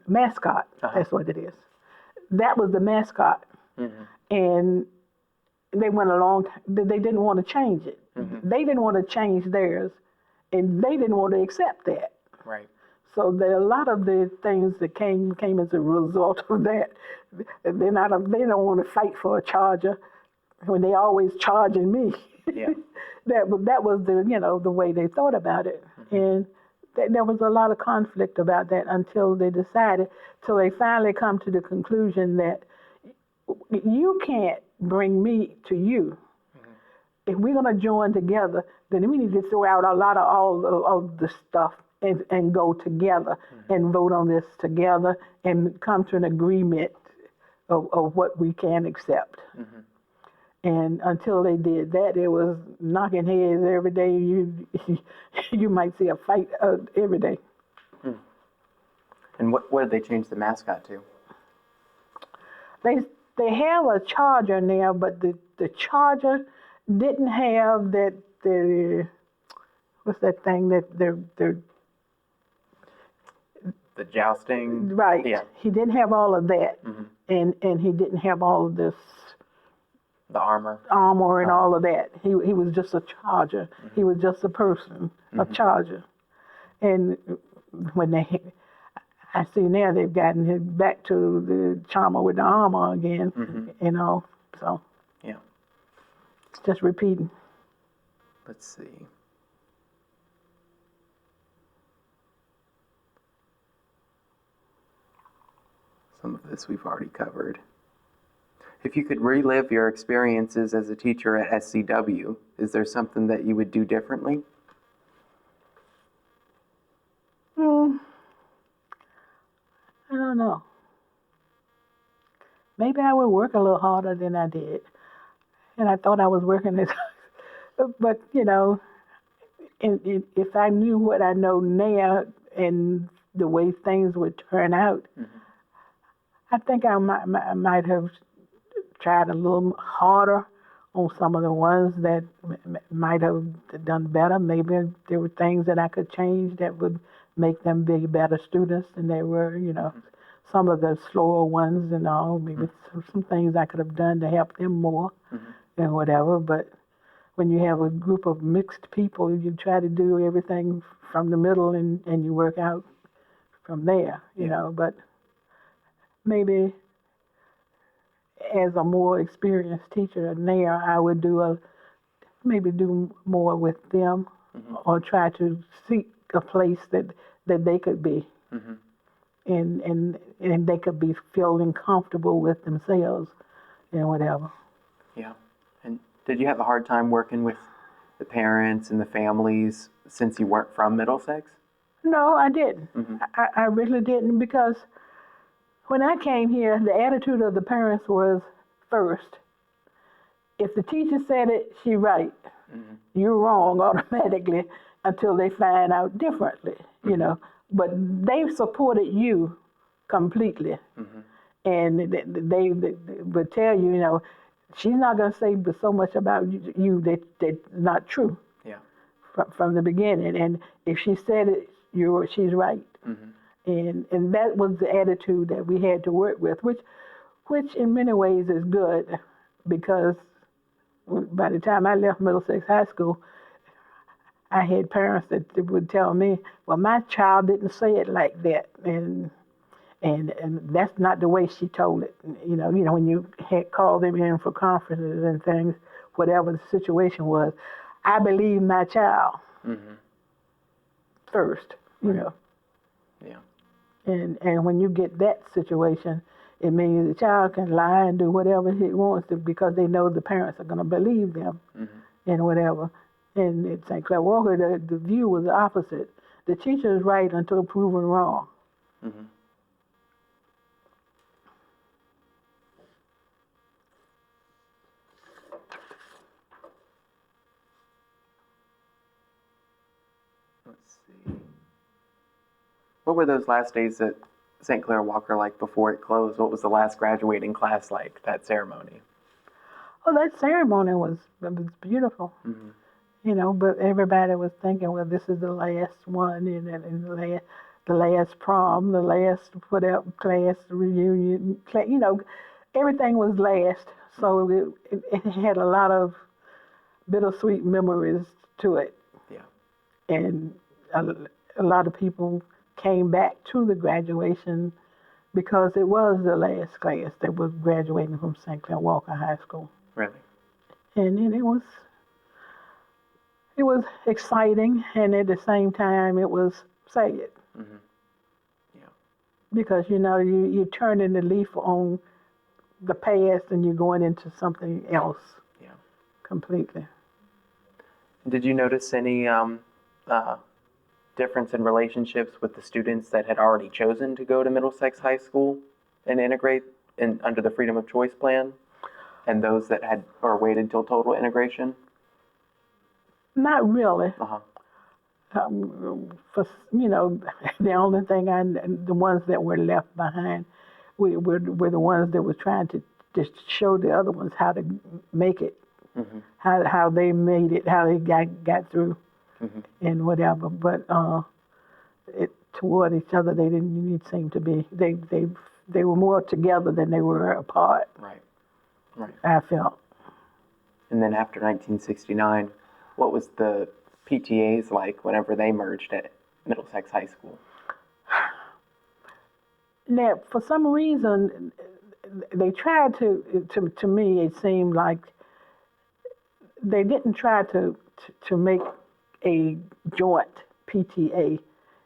mascot, that's what it is. That was the mascot. And they went along, they didn't want to change it. They didn't want to change theirs, and they didn't want to accept that. Right. So there are a lot of the things that came as a result of that. They don't want to fight for a Charger when they always charging me. Yeah. that was the way they thought about it, and there was a lot of conflict about that until they finally come to the conclusion that you can't bring me to you. If we're going to join together, then we need to throw out a lot of all of the stuff and go together and vote on this together and come to an agreement of what we can accept. And until they did that, it was knocking heads every day. You might see a fight every day. And what did they change the mascot to? They have a Charger now, but the Charger didn't have what's that thing that they're the jousting? Right. Yeah. He didn't have all of that. And he didn't have all of this. The armor and all of that. He was just a Charger. He was just a person, a Charger. And when I see now they've gotten him back to the charmer with the armor again, so. Yeah. It's just repeating. Let's see. Some of this we've already covered. If you could relive your experiences as a teacher at SCW, is there something that you would do differently? I don't know. Maybe I would work a little harder than I did. And I thought I was working as, but if I knew what I know now and the way things would turn out, I think I might have tried a little harder on some of the ones that might have done better. Maybe there were things that I could change that would make them be better students than they were, some of the slower ones and all. Maybe some things I could have done to help them more and whatever. But when you have a group of mixed people, you try to do everything from the middle and you work out from there, you know. But maybe as a more experienced teacher now, I would maybe do more with them or try to seek a place that that they could be, and they could be feeling comfortable with themselves and whatever. Yeah. And did you have a hard time working with the parents and the families since you weren't from Middlesex? No, I didn't. I really didn't, because when I came here, the attitude of the parents was first. If the teacher said it, she right. You're wrong automatically until they find out differently, you know. But they supported you completely. And they would tell you, you know, she's not going to say so much about you that's not true. Yeah. From the beginning. And if she said it, she's right. And that was the attitude that we had to work with, which in many ways is good, because by the time I left Middlesex High School, I had parents that would tell me, well, my child didn't say it like that, and that's not the way she told it. You know, when you had called them in for conferences and things, whatever the situation was, I believe my child first, you know. Yeah. And when you get that situation, it means the child can lie and do whatever he wants to, because they know the parents are going to believe them and whatever. And at St. Clair Walker, the view was the opposite. The teacher is right until proven wrong. Let's see. What were those last days at St. Clair Walker like before it closed? What was the last graduating class like, that ceremony? Oh, that ceremony was beautiful. You know, but everybody was thinking, well, this is the last one, and the last prom, the last whatever class reunion, you know, everything was last. So it had a lot of bittersweet memories to it. Yeah. And a lot of people came back to the graduation because it was the last class that was graduating from St. Clair Walker High School. Really? And it was exciting, and at the same time it was sad. Yeah. Because, you know, you're turning the leaf on the past and you're going into something else. Yeah. Completely. Did you notice any difference in relationships with the students that had already chosen to go to Middlesex High School and integrate under the Freedom of Choice plan, and those that had or waited till total integration? Not really. Uh-huh. You know, the only thing the ones that were left behind were the ones that were trying to just show the other ones how to make it, how they made it, how they got through, and whatever. But toward each other, they didn't seem to be. They were more together than they were apart. Right. I felt. And then after 1969, what was the PTAs like whenever they merged at Middlesex High School? Now, for some reason, they tried to me, it seemed like they didn't try to make a joint PTA.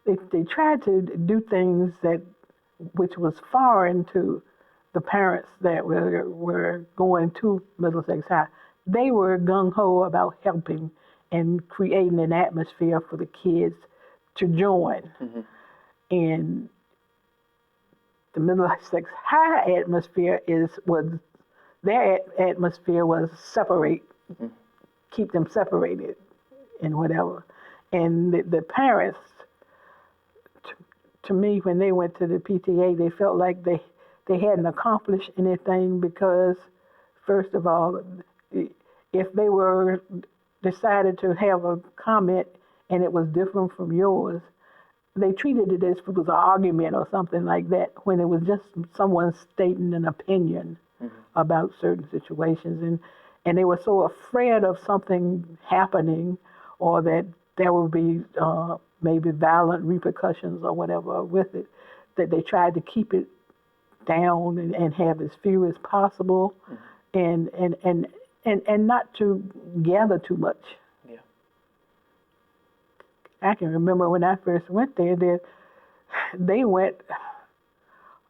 They tried to do things which was foreign to the parents that were going to Middlesex High. They were gung-ho about helping and creating an atmosphere for the kids to join. And the Middlesex High atmosphere their atmosphere was separate, keep them separated and whatever. And the parents, to me, when they went to the PTA, they felt like they hadn't accomplished anything, because, first of all, if they were decided to have a comment and it was different from yours, they treated it as if it was an argument or something like that, when it was just someone stating an opinion about certain situations. And they were so afraid of something happening, or that there would be maybe violent repercussions or whatever with it, that they tried to keep it down and have as few as possible, and not to gather too much. Yeah. I can remember when I first went there, they went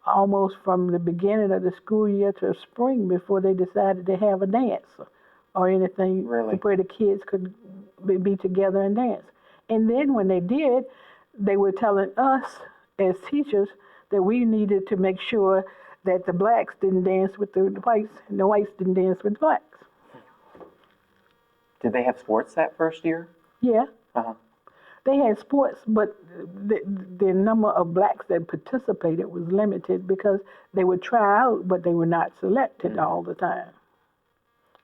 almost from the beginning of the school year to spring before they decided to have a dance or anything Really? where the kids could be together and dance. And then when they did, they were telling us as teachers that we needed to make sure that the blacks didn't dance with the whites and the whites didn't dance with blacks. Did they have sports that first year? Yeah. Uh-huh. They had sports, but the number of blacks that participated was limited because they would try out, but they were not selected all the time.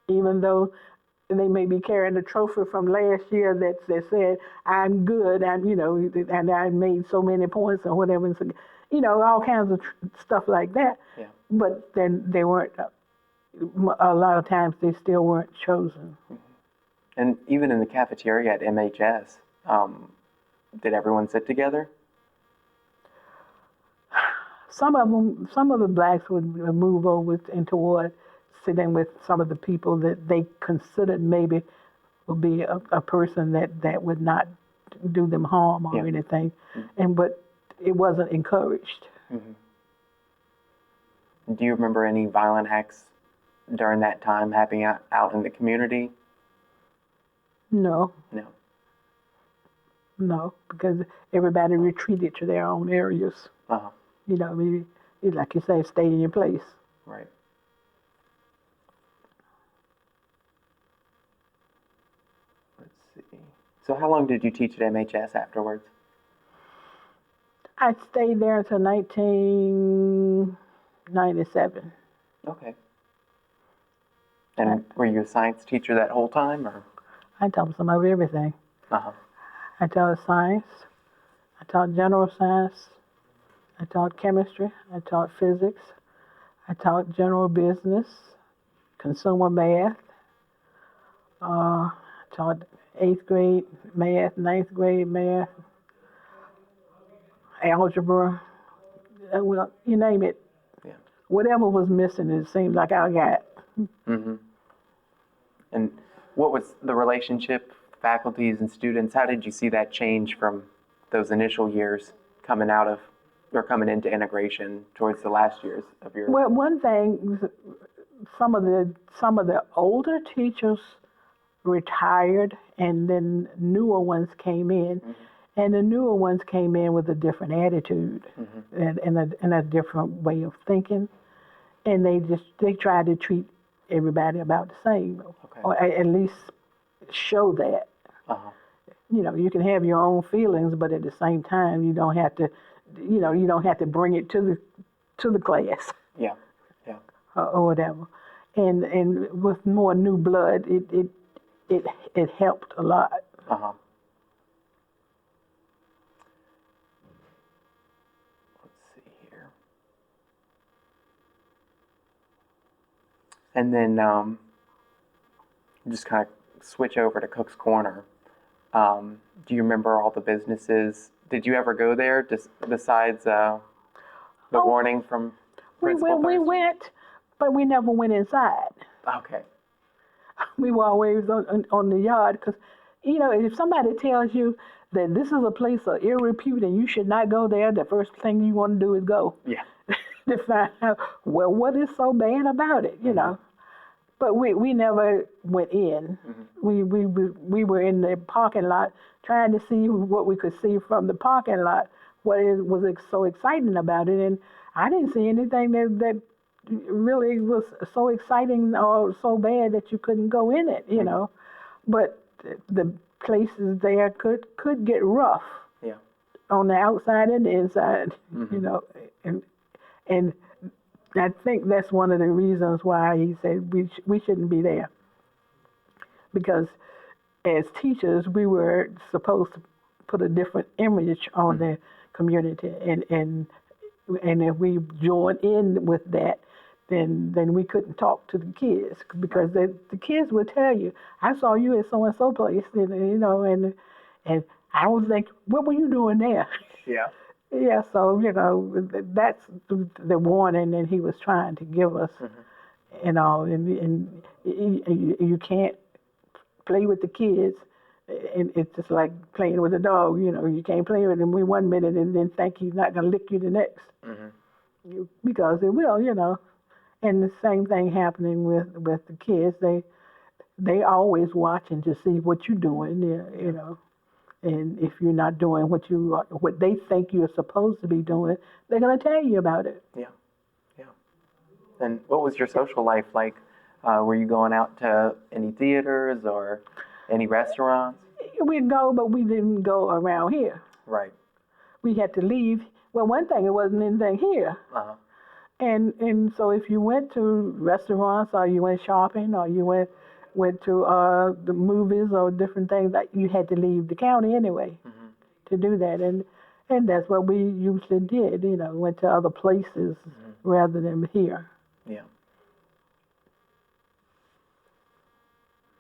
Even though they may be carrying a trophy from last year that said, I'm good, and I made so many points or whatever, and so, all kinds of stuff like that. Yeah. But then they weren't, a lot of times they still weren't chosen. And even in the cafeteria at MHS, did everyone sit together? Some of the blacks would move over and toward sitting with some of the people that they considered maybe would be a person that would not do them harm or anything, but it wasn't encouraged. Mm-hmm. Do you remember any violent acts during that time happening out in the community? No. No, because everybody retreated to their own areas. Uh-huh. Like you say, stay in your place. Right. Let's see. So how long did you teach at MHS afterwards? I stayed there until 1997. Okay. And were you a science teacher that whole time, or? I taught some of everything. Uh-huh. I taught science. I taught general science. I taught chemistry. I taught physics. I taught general business, consumer math. I taught 8th grade math, 9th grade math, algebra. Well, you name it. Yeah. Whatever was missing, it seemed like I got. Mm-hmm. And what was the relationship, faculties and students? How did you see that change from those initial years coming into integration towards the last years of your? Well, one thing, some of the older teachers retired, and then newer ones came in, and the newer ones came in with a different attitude and a different way of thinking, and they tried to treat everybody about the same, or at least show that. Uh-huh. You can have your own feelings, but at the same time, you don't have to bring it to the class. Yeah. Or whatever. And with more new blood, it helped a lot. Uh-huh. Let's see here. And then just kind of switch over to Cook's Corner. Do you remember all the businesses? Did you ever go there, just besides the warning from Principal We went, but we never went inside. Okay. We were always on the yard because, if somebody tells you that this is a place of ill repute and you should not go there, the first thing you want to do is go. Yeah. To find out, well, what is so bad about it, But we never went in. Mm-hmm. We were in the parking lot trying to see what we could see from the parking lot, what was so exciting about it. And I didn't see anything that really was so exciting or so bad that you couldn't go in it, But the places there could get rough. Yeah. On the outside and the inside, and I think that's one of the reasons why he said we shouldn't be there. Because as teachers, we were supposed to put a different image on the community, and if we joined in with that, then we couldn't talk to the kids because the kids would tell you, I saw you at so and so place, and I was like, what were you doing there? Yeah. Yeah, so that's the warning that he was trying to give us, and all, and you can't play with the kids And it's just like playing with a dog. You can't play with him 1 minute and then think he's not going to lick you the next. Because it will. And the same thing happening with the kids. They always watching to see what you're doing, And if you're not doing what they think you're supposed to be doing, they're going to tell you about it. Yeah. And what was your social life like? Were you going out to any theaters or any restaurants? We'd go, but we didn't go around here. Right. We had to leave. Well, one thing, it wasn't anything here. And so if you went to restaurants or you went shopping or you went to the movies or different things, that you had to leave the county anyway to do that. And that's what we usually did, went to other places rather than here. Yeah.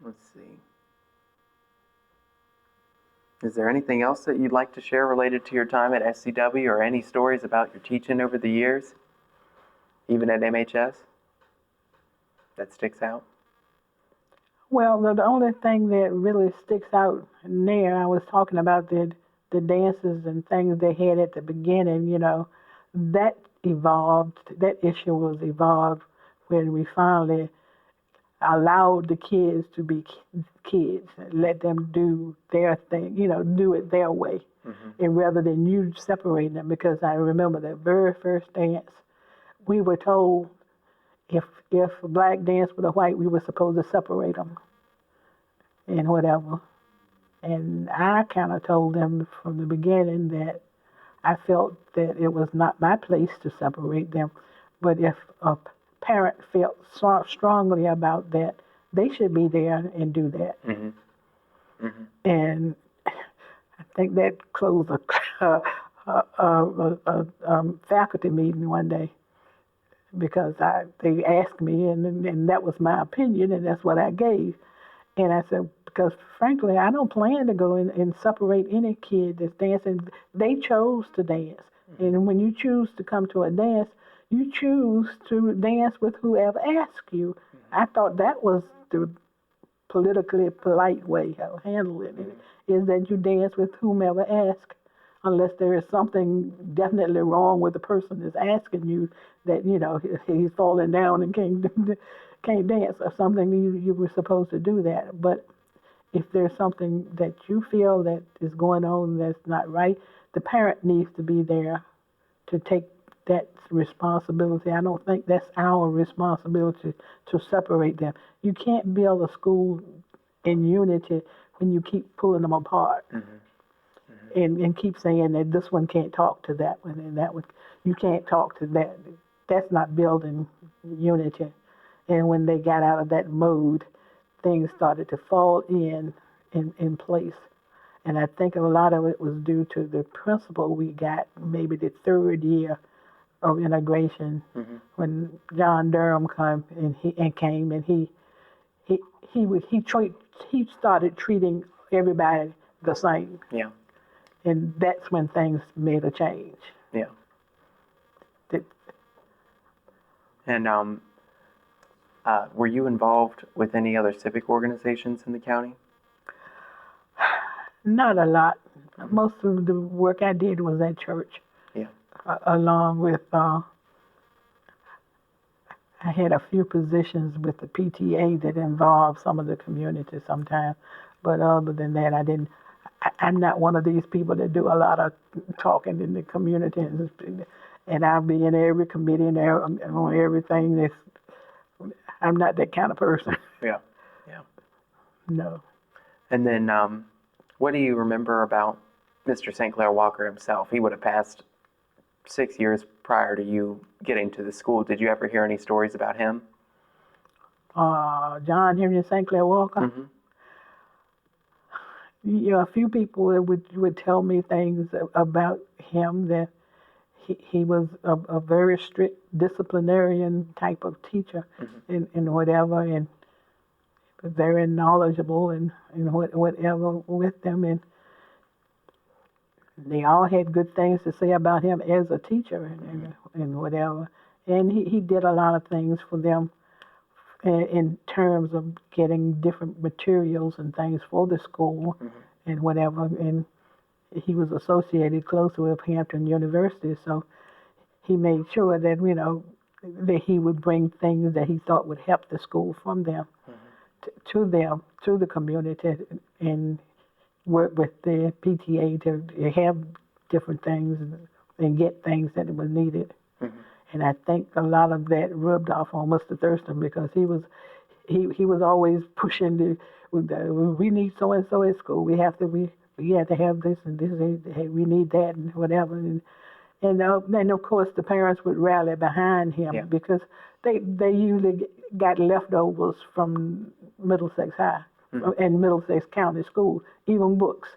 Let's see. Is there anything else that you'd like to share related to your time at SCW or any stories about your teaching over the years, even at MHS, that sticks out? Well, the only thing that really sticks out in there, I was talking about the dances and things they had at the beginning, that evolved, that issue was evolved when we finally allowed the kids to be kids, let them do their thing, do it their way, and rather than you separating them. Because I remember the very first dance, we were told if a black danced with a white, we were supposed to separate them and whatever. And I kind of told them from the beginning that I felt that it was not my place to separate them, but if a parent felt strongly about that, they should be there and do that. And I think that closed a faculty meeting one day, because they asked me, and that was my opinion, and that's what I gave. And I said, because frankly, I don't plan to go in and separate any kid that's dancing. They chose to dance. And when you choose to come to a dance, you choose to dance with whoever asks you. I thought that was the politically polite way of handling it, is that you dance with whomever asks, unless there is something definitely wrong with the person that's asking you, that, he's falling down and can't dance or something, you were supposed to do that. But if there's something that you feel that is going on that's not right, the parent needs to be there to take that responsibility. I don't think that's our responsibility to separate them. You can't build a school in unity when you keep pulling them apart and keep saying that this one can't talk to that one and that one, you can't talk to that. That's not building unity. And when they got out of that mode, things started to fall in place. And I think a lot of it was due to the principal we got maybe the third year of integration, when John Durham came and he started treating everybody the same. Yeah. And that's when things made a change. Yeah. And were you involved with any other civic organizations in the county? Not a lot. Most of the work I did was at church. Yeah. Along with, I had a few positions with the PTA that involved some of the community sometimes. But other than that, I'm not one of these people that do a lot of talking in the community. And I'll be in every committee and on everything. I'm not that kind of person. Yeah. No. And then what do you remember about Mr. St. Clair Walker himself? He would have passed 6 years prior to you getting to the school. Did you ever hear any stories about him? John Henry St. Clair Walker? A few people would tell me things about him, that he was a very strict disciplinarian type of teacher and whatever, and very knowledgeable and whatever with them, and they all had good things to say about him as a teacher and whatever. And he did a lot of things for them in terms of getting different materials and things for the school and whatever. And he was associated closely with Hampton University, so he made sure that, that he would bring things that he thought would help the school from them to them, to the community, and work with the PTA to have different things and get things that were needed. And I think a lot of that rubbed off on Mr. Thurston, because he was always pushing we need so and so at school. We have to have this and this. Hey, we need that and whatever. And of course the parents would rally behind him because they usually got leftovers from Middlesex High and Middlesex County School, even books.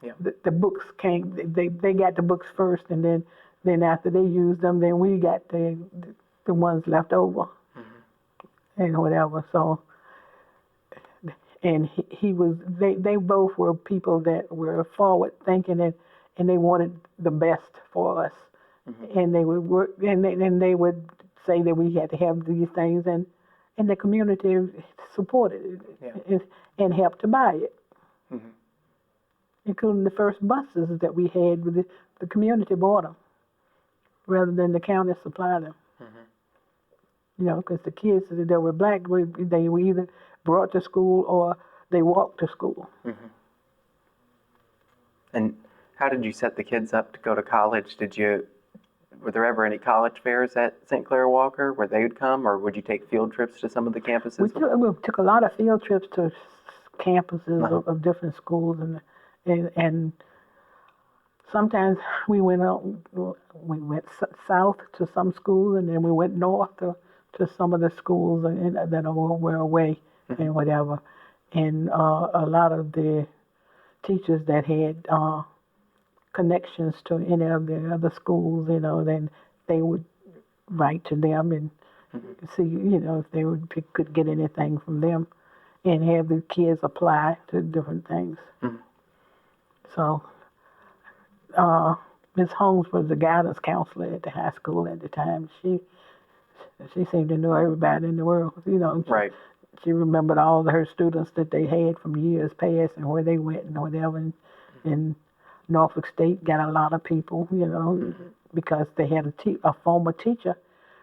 Yeah. The books came. They got the books first, and then after they used them, then we got the ones left over and whatever. So, and he was. They both were people that were forward thinking and they wanted the best for us. And they would work, and they would say that we had to have these things, and the community supported it and helped to buy it. Including the first buses that we had, with the community bought them rather than the county supply them. Because the kids that were black, they were either brought to school or they walked to school. And how did you set the kids up to go to college? Were there ever any college fairs at St. Clair Walker where they would come, or would you take field trips to some of the campuses? We took a lot of field trips to campuses of different schools, and sometimes we went south to some schools, and then we went north to some of the schools that were away and whatever. And a lot of the teachers that had connections to any of the other schools, then they would write to them and see, if they could get anything from them, and have the kids apply to different things. So, Ms. Holmes was the guidance counselor at the high school at the time. She seemed to know everybody in the world, Right. She remembered all of her students that they had from years past and where they went and whatever. And Norfolk State got a lot of people, because they had a former teacher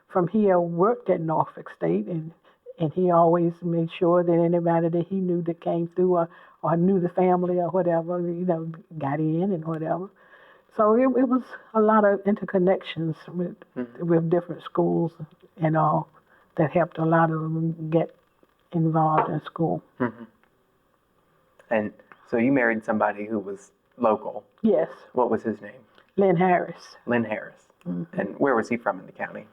from here worked at Norfolk State, and he always made sure that anybody that he knew that came through or knew the family or whatever, got in and whatever. So it was a lot of interconnections with different schools and all that helped a lot of them get involved in school. And so you married somebody who was local. Yes. What was his name? Lynn Harris. Lynn Harris. And where was he from in the county?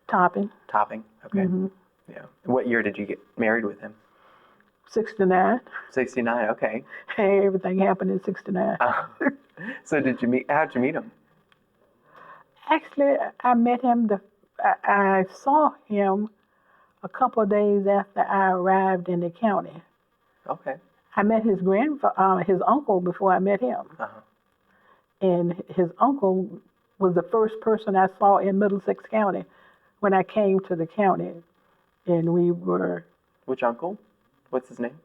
Topping. Topping. Okay. Yeah. What year did you get married with him? 69. 69. Okay. Hey, everything happened in 69. So how'd you meet him? Actually, I met him, I saw him a couple of days after I arrived in the county. Okay. I met his uncle before I met him. And his uncle was the first person I saw in Middlesex County when I came to the county. And we were... Which uncle? What's his name?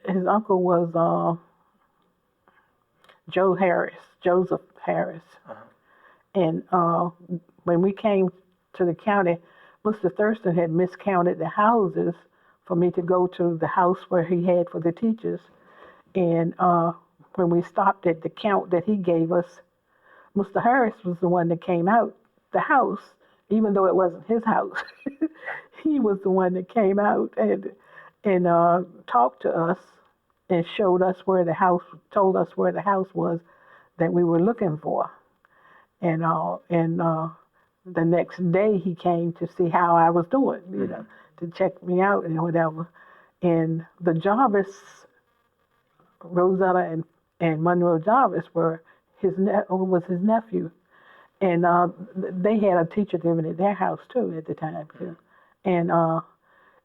His uncle was Joseph Harris. And when we came to the county, Mr. Thurston had miscounted the houses for me to go to the house where he had for the teachers. And when we stopped at the count that he gave us, Mr. Harris was the one that came out the house, even though it wasn't his house. He was the one that came out and talked to us and showed us told us where the house was that we were looking for. And the next day he came to see how I was doing, to check me out and whatever. And the Jarvis, Rosetta and Monroe Jarvis was his nephew. And they had a teacher living at their house too at the time too. And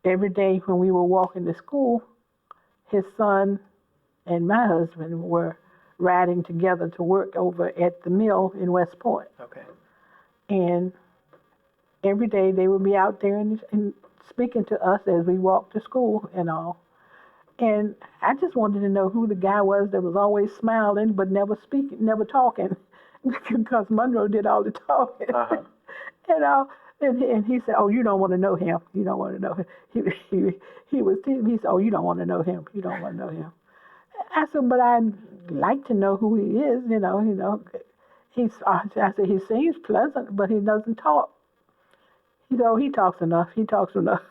every day when we were walking to school, his son and my husband were riding together to work over at the mill in West Point. Okay. And every day they would be out there in speaking to us as we walked to school and all. And I just wanted to know who the guy was that was always smiling but never speaking, never talking, because Monroe did all the talking. Uh-huh. And and he said, "Oh, you don't want to know him. You don't want to know him." He said, "Oh, you don't want to know him. You don't want to know him." I said, "But I'd like to know who he is. You know." I said, "He seems pleasant, but he doesn't talk." He said, "Oh, he talks enough. He talks enough."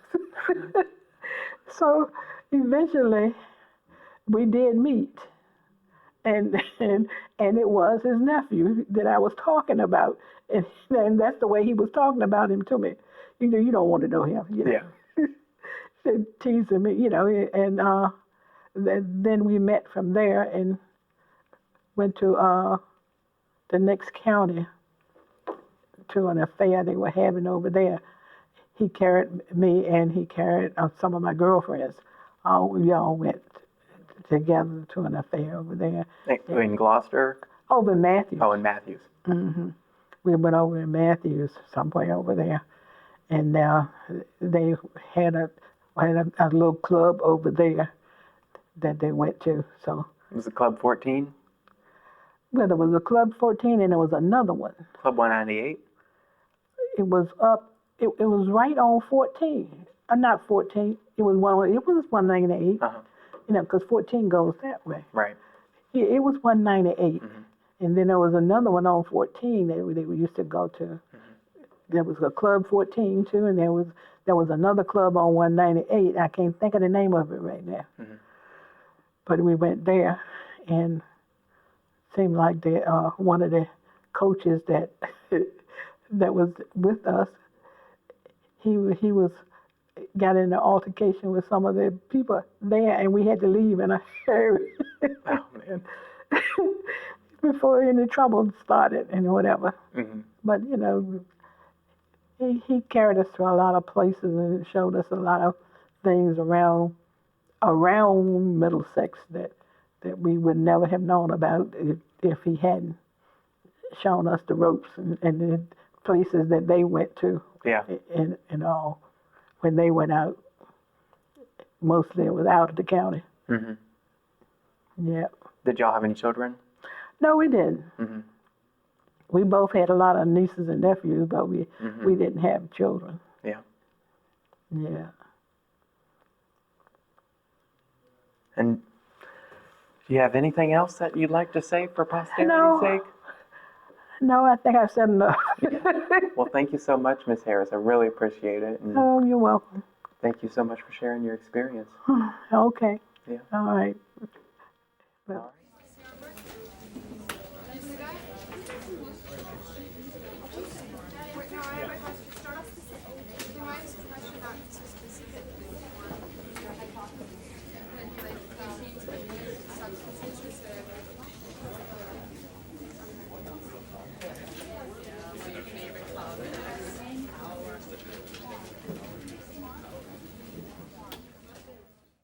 So eventually, we did meet, and it was his nephew that I was talking about, and that's the way he was talking about him to me. You don't want to know him. Yeah. Teasing me, and then we met from there and went to the next county to an affair they were having over there. He carried me and he carried some of my girlfriends. We all went together to an affair over there. In Gloucester? Over in Matthews. Oh, in Matthews. Mm-hmm. We went over in Matthews, somewhere over there. And they had a little club over there that they went to. So Was it Club 14? well, there was a Club 14 and there was another one. Club 198? It was up. It was right on 14. Not 14. It was 198. Uh-huh. Because 14 goes that way. Right. It was 198. Mm-hmm. And then there was another one on 14 that we used to go to. Mm-hmm. There was a Club 14 too, and there was another club on 198. I can't think of the name of it right now. Mm-hmm. But we went there, and it seemed like one of the coaches that that was with us, he got in an altercation with some of the people there, and we had to leave in a hurry. Oh, man. Before any trouble started and whatever. Mm-hmm. But, he carried us to a lot of places and showed us a lot of things around Middlesex that we would never have known about if he hadn't shown us the ropes and the places that they went to. Yeah. And all. When they went out, mostly it was out of the county. Mm-hmm. Yeah. Did y'all have any children? No, we didn't. Mm-hmm. We both had a lot of nieces and nephews, but we didn't have children. Yeah. Yeah. And do you have anything else that you'd like to say for posterity's sake? No, I think I've said enough. Well, thank you so much, Ms. Harris. I really appreciate it. And oh, you're welcome. thank you so much for sharing your experience. Okay. Yeah. All right. All right.